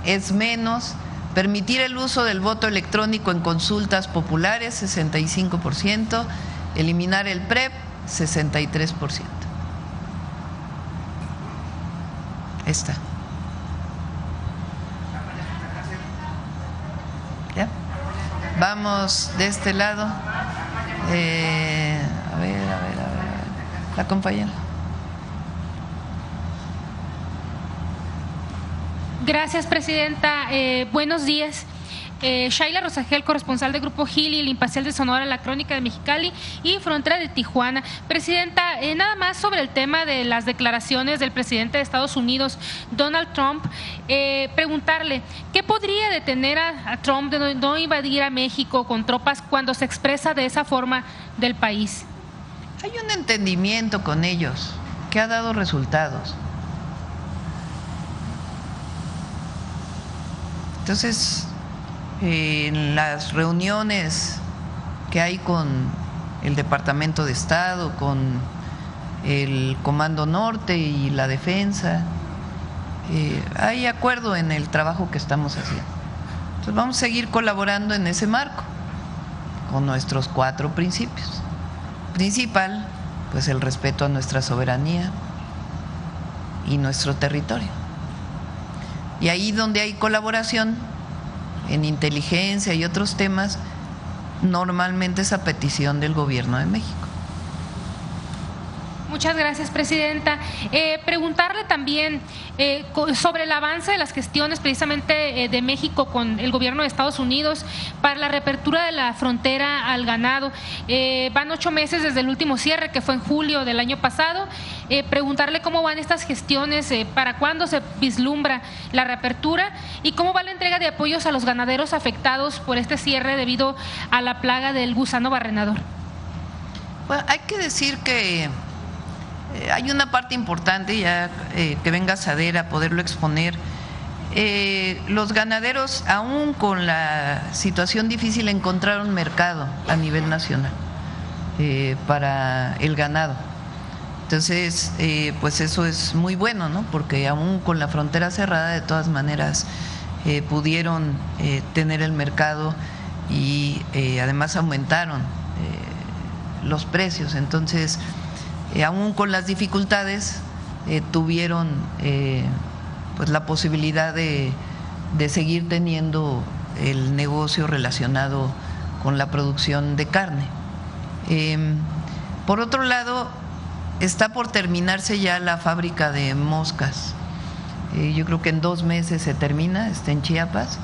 es menos, permitir el uso del voto electrónico en consultas populares, 65%, eliminar el PREP, 63%. Esta. ¿Ya? Vamos de este lado. A ver. La compañera. Gracias, presidenta. Buenos días. Shaila Rosagel, corresponsal de Grupo Gili, El Imparcial de Sonora, La Crónica de Mexicali y Frontera de Tijuana. Presidenta, nada más sobre el tema de las declaraciones del presidente de Estados Unidos, Donald Trump, preguntarle, ¿qué podría detener a Trump de no invadir a México con tropas cuando se expresa de esa forma del país? Hay un entendimiento con ellos que ha dado resultados. Entonces, en las reuniones que hay con el Departamento de Estado, con el Comando Norte y la Defensa, hay acuerdo en el trabajo que estamos haciendo. Entonces vamos a seguir colaborando en ese marco, con nuestros 4 principios. Principal, pues el respeto a nuestra soberanía y nuestro territorio. Y ahí donde hay colaboración en inteligencia y otros temas, normalmente es a petición del Gobierno de México. Muchas gracias, presidenta. Preguntarle también sobre el avance de las gestiones precisamente de México con el gobierno de Estados Unidos para la reapertura de la frontera al ganado. Van 8 meses desde el último cierre, que fue en julio del año pasado. Preguntarle cómo van estas gestiones, para cuándo se vislumbra la reapertura y cómo va la entrega de apoyos a los ganaderos afectados por este cierre debido a la plaga del gusano barrenador. Bueno, hay que decir que hay una parte importante, ya que venga Sader a poderlo exponer. Los ganaderos, aún con la situación difícil, encontraron mercado a nivel nacional para el ganado. Entonces, pues eso es muy bueno, ¿no? Porque aún con la frontera cerrada, de todas maneras, pudieron tener el mercado y además aumentaron los precios. Entonces, aún con las dificultades, tuvieron pues la posibilidad de seguir teniendo el negocio relacionado con la producción de carne. Por otro lado, está por terminarse ya la fábrica de moscas. Yo creo que en 2 meses se termina, está en Chiapas,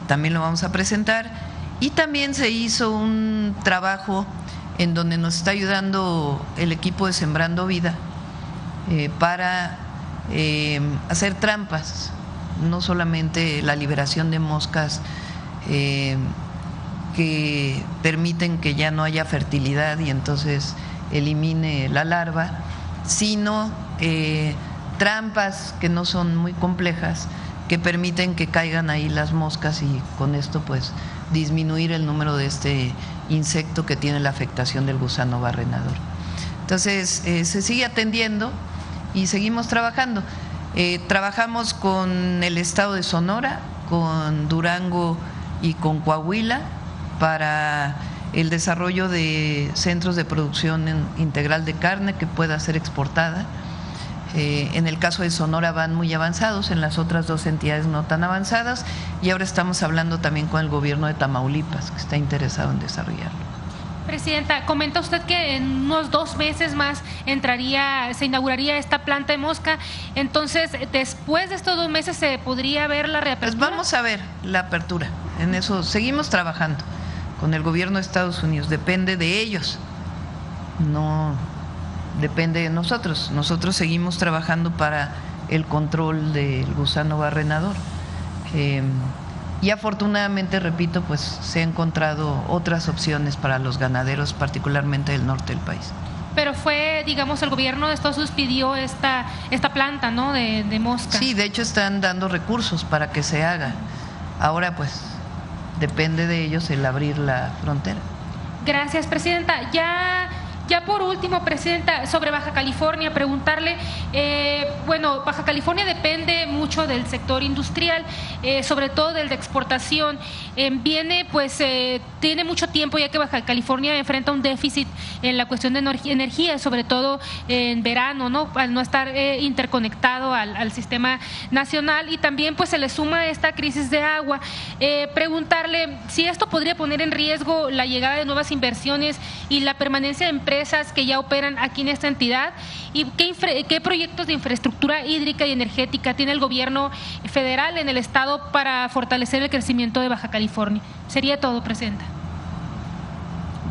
también lo vamos a presentar. Y también se hizo un trabajo en donde nos está ayudando el equipo de Sembrando Vida para hacer trampas, no solamente la liberación de moscas que permiten que ya no haya fertilidad y entonces elimine la larva, sino trampas que no son muy complejas, que permiten que caigan ahí las moscas y con esto pues disminuir el número de este insecto que tiene la afectación del gusano barrenador. Entonces se sigue atendiendo y seguimos trabajando. Trabajamos con el estado de Sonora, con Durango y con Coahuila para el desarrollo de centros de producción integral de carne que pueda ser exportada. En el caso de Sonora van muy avanzados, en las otras 2 entidades no tan avanzadas, y ahora estamos hablando también con el gobierno de Tamaulipas, que está interesado en desarrollarlo. Presidenta, comenta usted que en unos 2 meses más se inauguraría esta planta de mosca. Entonces, después de estos 2 meses, ¿se podría ver la reapertura? Pues vamos a ver la apertura. En eso seguimos trabajando con el gobierno de Estados Unidos. Depende de ellos, no depende de nosotros. Nosotros seguimos trabajando para el control del gusano barrenador. Y afortunadamente, repito, pues se han encontrado otras opciones para los ganaderos, particularmente del norte del país. Pero fue, digamos, el gobierno de Estados Unidos pidió esta planta, ¿no?, de mosca. Sí, de hecho están dando recursos para que se haga. Ahora pues depende de ellos el abrir la frontera. Gracias, presidenta. Ya por último, presidenta, sobre Baja California, preguntarle, bueno, Baja California depende mucho del sector industrial, sobre todo del de exportación. Tiene mucho tiempo ya que Baja California enfrenta un déficit en la cuestión de energía, sobre todo en verano, ¿no?, al no estar interconectado al sistema nacional, y también pues se le suma esta crisis de agua. Preguntarle si esto podría poner en riesgo la llegada de nuevas inversiones y la permanencia de empresas que ya operan aquí en esta entidad, y qué proyectos de infraestructura hídrica y energética tiene el gobierno federal en el estado para fortalecer el crecimiento de Baja California. Sería todo, presidenta.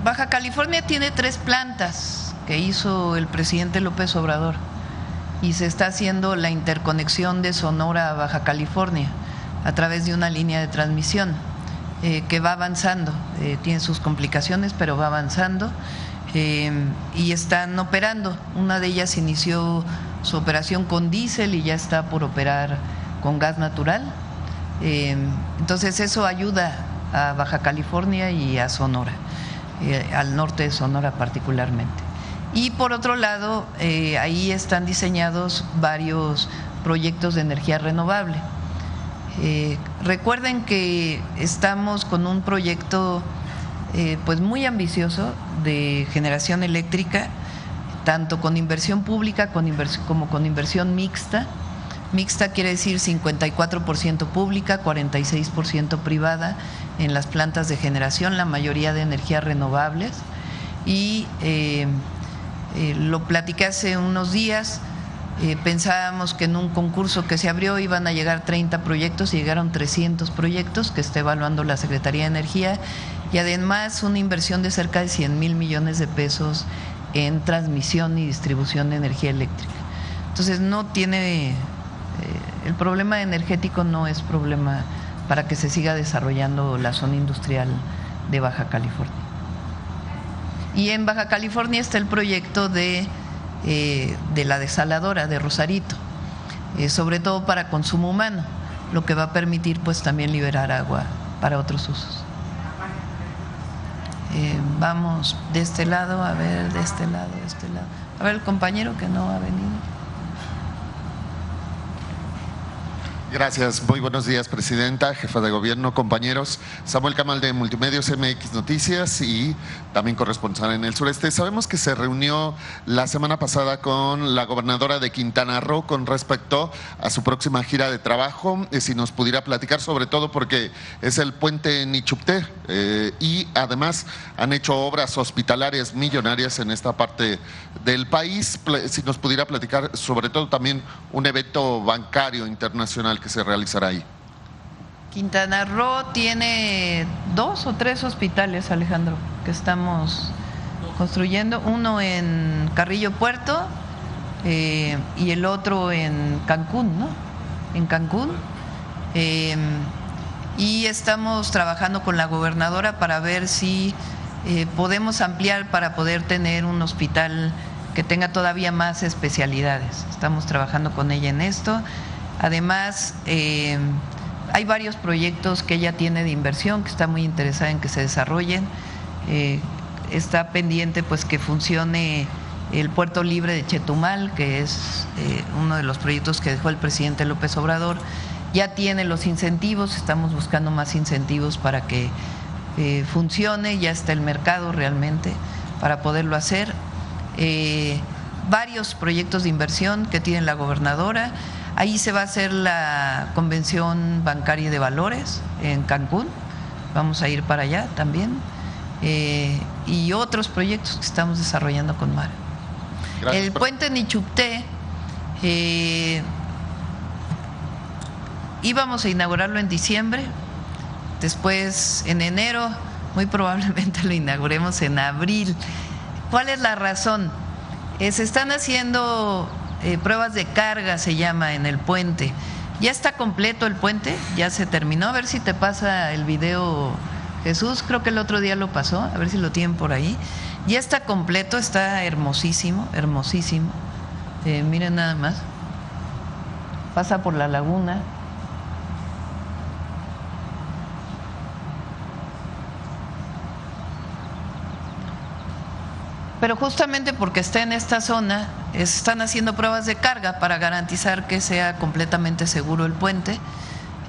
Baja California tiene 3 plantas que hizo el presidente López Obrador y se está haciendo la interconexión de Sonora a Baja California a través de una línea de transmisión que va avanzando, tiene sus complicaciones pero va avanzando. Y están operando. Una de ellas inició su operación con diésel y ya está por operar con gas natural. Entonces eso ayuda a Baja California y a Sonora, al norte de Sonora particularmente. Y por otro lado, ahí están diseñados varios proyectos de energía renovable. Recuerden que estamos con un proyecto pues muy ambicioso de generación eléctrica, tanto con inversión pública como con inversión mixta. Mixta quiere decir 54% pública, 46% privada en las plantas de generación, la mayoría de energías renovables. Y lo platiqué hace unos días, pensábamos que en un concurso que se abrió iban a llegar 30 proyectos y llegaron 300 proyectos que está evaluando la Secretaría de Energía, y además una inversión de cerca de 100,000 millones de pesos en transmisión y distribución de energía eléctrica. Entonces no tiene, el problema energético no es problema para que se siga desarrollando la zona industrial de Baja California. Y en Baja California está el proyecto de la desaladora de Rosarito, sobre todo para consumo humano, lo que va a permitir pues también liberar agua para otros usos. Vamos de este lado, a ver, de este lado. A ver, el compañero que no ha venido. Gracias. Muy buenos días, presidenta, jefa de gobierno, compañeros. Samuel Camal de Multimedios MX Noticias y también corresponsal en el sureste. Sabemos que se reunió la semana pasada con la gobernadora de Quintana Roo con respecto a su próxima gira de trabajo. Si nos pudiera platicar, sobre todo porque es el puente Nichupté y además han hecho obras hospitalarias millonarias en esta parte del país. Si nos pudiera platicar, sobre todo también un evento bancario internacional que se realizará ahí. Quintana Roo tiene 2 o 3 hospitales, Alejandro, que estamos construyendo. Uno en Carrillo Puerto y el otro en Cancún, ¿no? En Cancún. Y estamos trabajando con la gobernadora para ver si podemos ampliar para poder tener un hospital que tenga todavía más especialidades. Estamos trabajando con ella en esto. Además, hay varios proyectos que ella tiene de inversión, que está muy interesada en que se desarrollen. Está pendiente pues que funcione el Puerto Libre de Chetumal, que es uno de los proyectos que dejó el presidente López Obrador. Ya tiene los incentivos, estamos buscando más incentivos para que funcione, ya está el mercado realmente para poderlo hacer. Varios proyectos de inversión que tiene la gobernadora. Ahí se va a hacer la Convención Bancaria de Valores en Cancún, vamos a ir para allá también, y otros proyectos que estamos desarrollando con Mara. Gracias. El puente Nichupté, íbamos a inaugurarlo en diciembre, después en enero, muy probablemente lo inauguremos en abril. ¿Cuál es la razón? Se están haciendo pruebas de carga, se llama, en el puente. Ya está completo el puente, ya se terminó. A ver si te pasa el video, Jesús, creo que el otro día lo pasó, a ver si lo tienen por ahí. Ya está completo, está hermosísimo, hermosísimo. Miren nada más, pasa por la laguna. Pero justamente porque está en esta zona, están haciendo pruebas de carga para garantizar que sea completamente seguro el puente.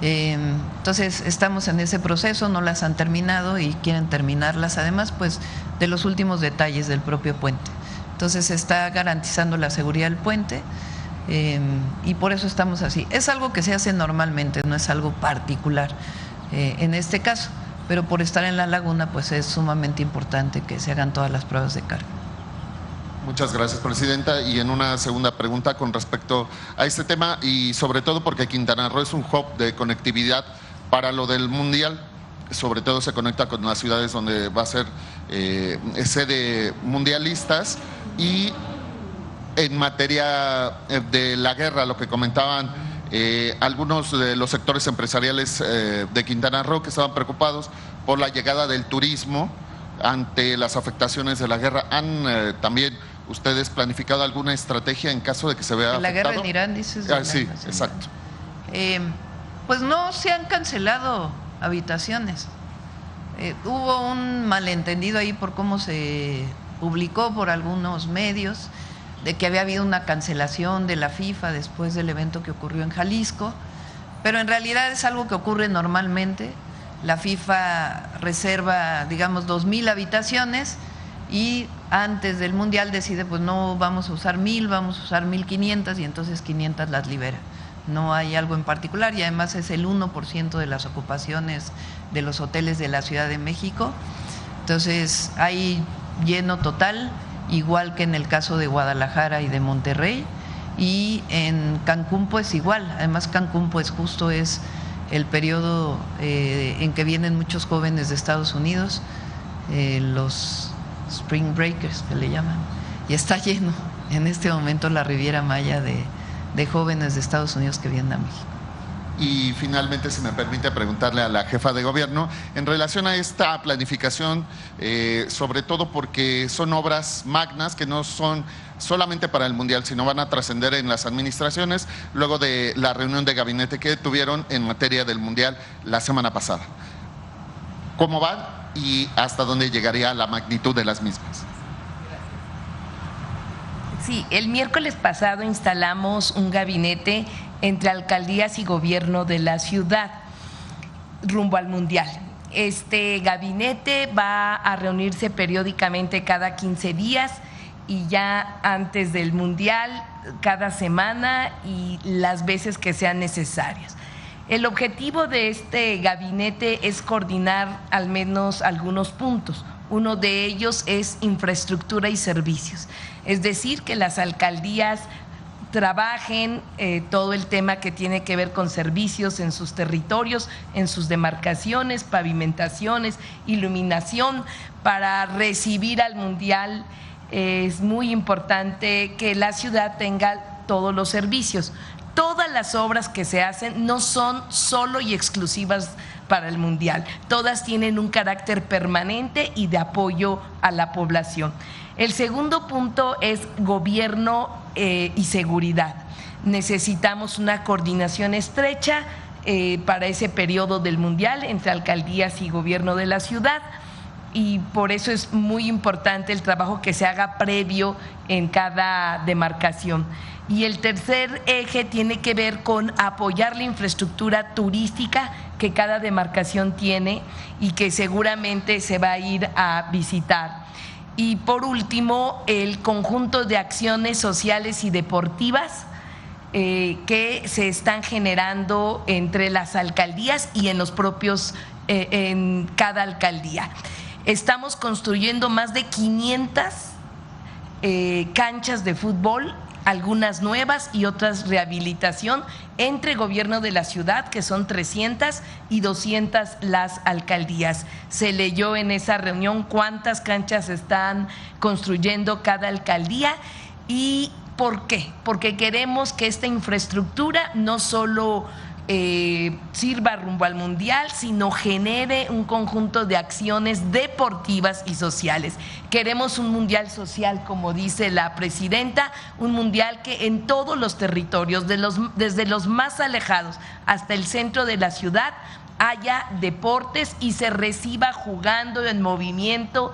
Entonces estamos en ese proceso, no las han terminado y quieren terminarlas, además pues de los últimos detalles del propio puente. Entonces se está garantizando la seguridad del puente y por eso estamos así. Es algo que se hace normalmente, no es algo particular en este caso, pero por estar en la laguna pues es sumamente importante que se hagan todas las pruebas de carga. Muchas gracias, presidenta. Y en una segunda pregunta con respecto a este tema y sobre todo porque Quintana Roo es un hub de conectividad para lo del Mundial, sobre todo se conecta con las ciudades donde va a ser sede mundialistas. Y en materia de la guerra, lo que comentaban algunos de los sectores empresariales de Quintana Roo que estaban preocupados por la llegada del turismo ante las afectaciones de la guerra. ¿Han también ustedes planificado alguna estrategia en caso de que se vea la afectado? Guerra en Irán, dices. Sí, exacto. Pues no se han cancelado habitaciones. Hubo un malentendido ahí por cómo se publicó por algunos medios de que había habido una cancelación de la FIFA después del evento que ocurrió en Jalisco, pero en realidad es algo que ocurre normalmente. La FIFA reserva, digamos, 2,000 habitaciones y antes del Mundial decide, pues no vamos a usar 1,000, vamos a usar 1,500 y entonces 500 las libera. No hay algo en particular y además es el 1% de las ocupaciones de los hoteles de la Ciudad de México. Entonces hay lleno total, igual que en el caso de Guadalajara y de Monterrey, y en Cancún pues igual. Además Cancún pues justo es el periodo en que vienen muchos jóvenes de Estados Unidos, los Spring Breakers que le llaman, y está lleno en este momento la Riviera Maya de jóvenes de Estados Unidos que vienen a México. Y finalmente, si me permite preguntarle a la jefa de gobierno en relación a esta planificación, sobre todo porque son obras magnas que no son solamente para el Mundial, sino van a trascender en las administraciones luego de la reunión de gabinete que tuvieron en materia del Mundial la semana pasada. ¿Cómo van y hasta dónde llegaría la magnitud de las mismas? Sí, el miércoles pasado instalamos un gabinete entre alcaldías y gobierno de la ciudad rumbo al Mundial. Este gabinete va a reunirse periódicamente cada 15 días y ya antes del Mundial cada semana y las veces que sean necesarias. El objetivo de este gabinete es coordinar al menos algunos puntos. Uno de ellos es infraestructura y servicios, es decir, que las alcaldías trabajen todo el tema que tiene que ver con servicios en sus territorios, en sus demarcaciones, pavimentaciones, iluminación, para recibir al Mundial. Es muy importante que la ciudad tenga todos los servicios. Todas las obras que se hacen no son solo y exclusivas para el Mundial, todas tienen un carácter permanente y de apoyo a la población. El segundo punto es gobierno y seguridad. Necesitamos una coordinación estrecha para ese periodo del Mundial entre alcaldías y gobierno de la ciudad, y por eso es muy importante el trabajo que se haga previo en cada demarcación. Y el tercer eje tiene que ver con apoyar la infraestructura turística que cada demarcación tiene y que seguramente se va a ir a visitar. Y por último, el conjunto de acciones sociales y deportivas que se están generando entre las alcaldías y en los propios, en cada alcaldía. Estamos construyendo más de 500 canchas de fútbol, algunas nuevas y otras rehabilitación, entre gobierno de la ciudad, que son 300, y 200 las alcaldías. Se leyó en esa reunión cuántas canchas están construyendo cada alcaldía. ¿Y por qué? Porque queremos que esta infraestructura no solo sirva rumbo al Mundial, sino genere un conjunto de acciones deportivas y sociales. Queremos un Mundial social, como dice la presidenta, un Mundial que en todos los territorios, desde los más alejados hasta el centro de la ciudad, haya deportes y se reciba jugando en movimiento.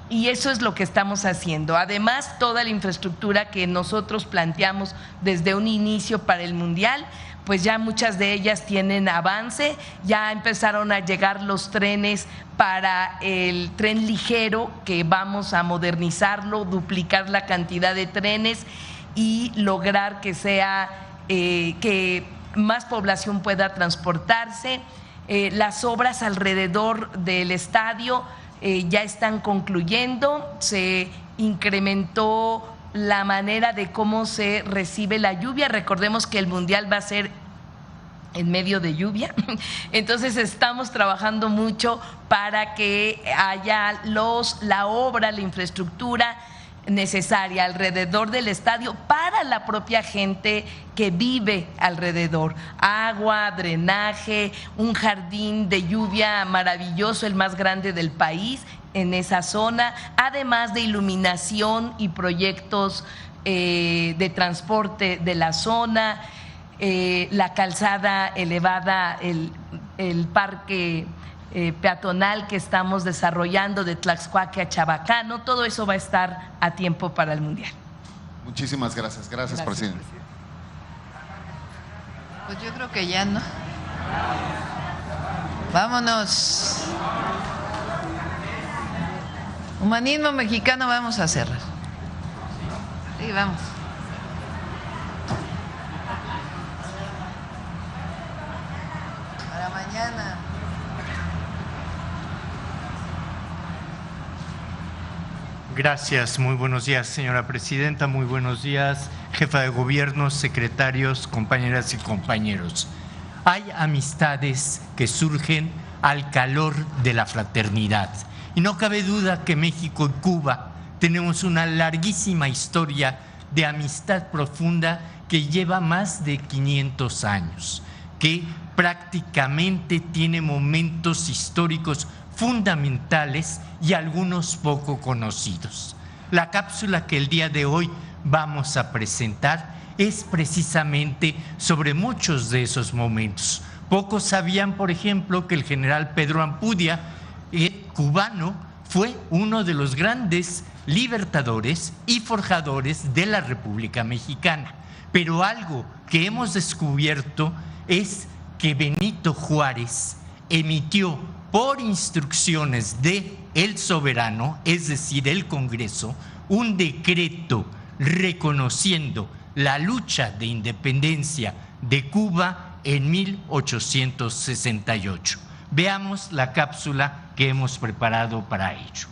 Y eso es lo que estamos haciendo. Además, toda la infraestructura que nosotros planteamos desde un inicio para el Mundial, pues ya muchas de ellas tienen avance, ya empezaron a llegar los trenes para el tren ligero, que vamos a modernizarlo, duplicar la cantidad de trenes y lograr que sea que más población pueda transportarse. Las obras alrededor del estadio ya están concluyendo, se incrementó la manera de cómo se recibe la lluvia. Recordemos que el Mundial va a ser en medio de lluvia, entonces estamos trabajando mucho para que haya la obra, la infraestructura necesaria alrededor del estadio para la propia gente que vive alrededor. Agua, drenaje, un jardín de lluvia maravilloso, el más grande del país en esa zona, además de iluminación y proyectos de transporte de la zona, la calzada elevada, el parque peatonal que estamos desarrollando de Tlaxcuaque a Chabacano. Todo eso va a estar a tiempo para el Mundial. Muchísimas gracias. Gracias, presidente. Pues yo creo que ya no. Vámonos. Humanismo mexicano, vamos a cerrar. Sí, vamos. Para mañana. Gracias, muy buenos días, señora presidenta, muy buenos días, jefa de gobierno, secretarios, compañeras y compañeros. Hay amistades que surgen al calor de la fraternidad y no cabe duda que México y Cuba tenemos una larguísima historia de amistad profunda que lleva más de 500 años, que prácticamente tiene momentos históricos fundamentales y algunos poco conocidos. La cápsula que el día de hoy vamos a presentar es precisamente sobre muchos de esos momentos. Pocos sabían, por ejemplo, que el general Pedro Ampudia, cubano, fue uno de los grandes libertadores y forjadores de la República Mexicana. Pero algo que hemos descubierto es que Benito Juárez emitió por instrucciones de el soberano, es decir, el Congreso, un decreto reconociendo la lucha de independencia de Cuba en 1868. Veamos la cápsula que hemos preparado para ello.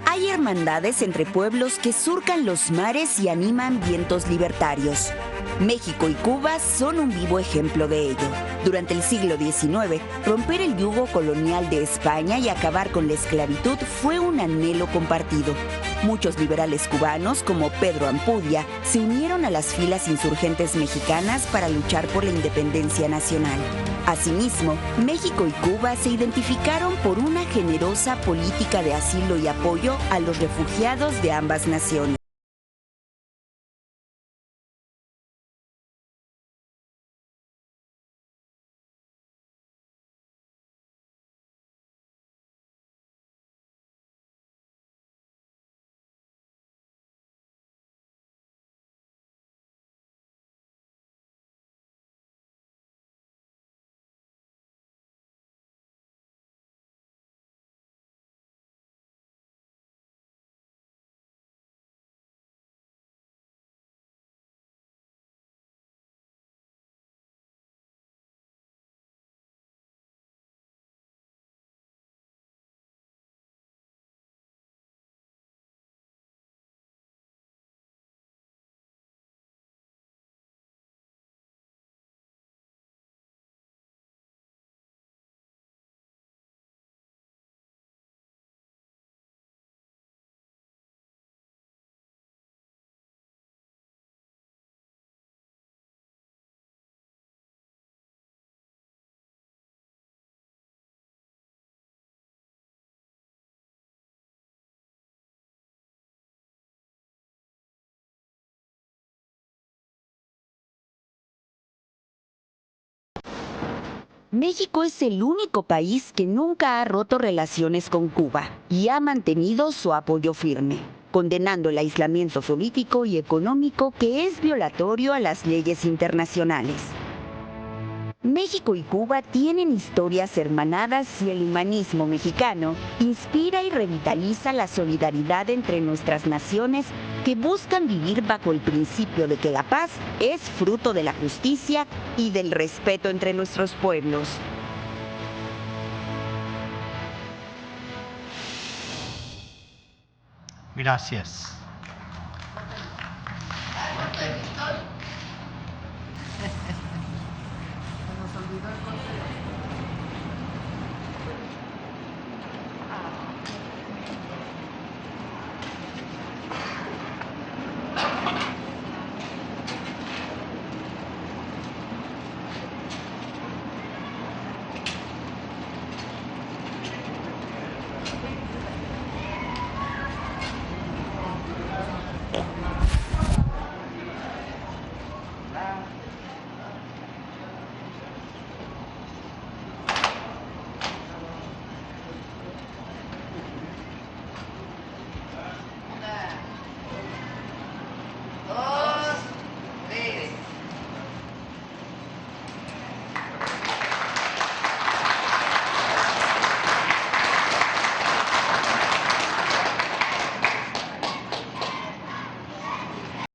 Hay hermandades entre pueblos que surcan los mares y animan vientos libertarios. México y Cuba son un vivo ejemplo de ello. Durante el siglo XIX, romper el yugo colonial de España y acabar con la esclavitud fue un anhelo compartido. Muchos liberales cubanos, como Pedro Ampudia, se unieron a las filas insurgentes mexicanas para luchar por la independencia nacional. Asimismo, México y Cuba se identificaron por una generosa política de asilo y apoyo a los refugiados de ambas naciones. México es el único país que nunca ha roto relaciones con Cuba y ha mantenido su apoyo firme, condenando el aislamiento político y económico que es violatorio a las leyes internacionales. México y Cuba tienen historias hermanadas y el humanismo mexicano inspira y revitaliza la solidaridad entre nuestras naciones que buscan vivir bajo el principio de que la paz es fruto de la justicia y del respeto entre nuestros pueblos. Gracias.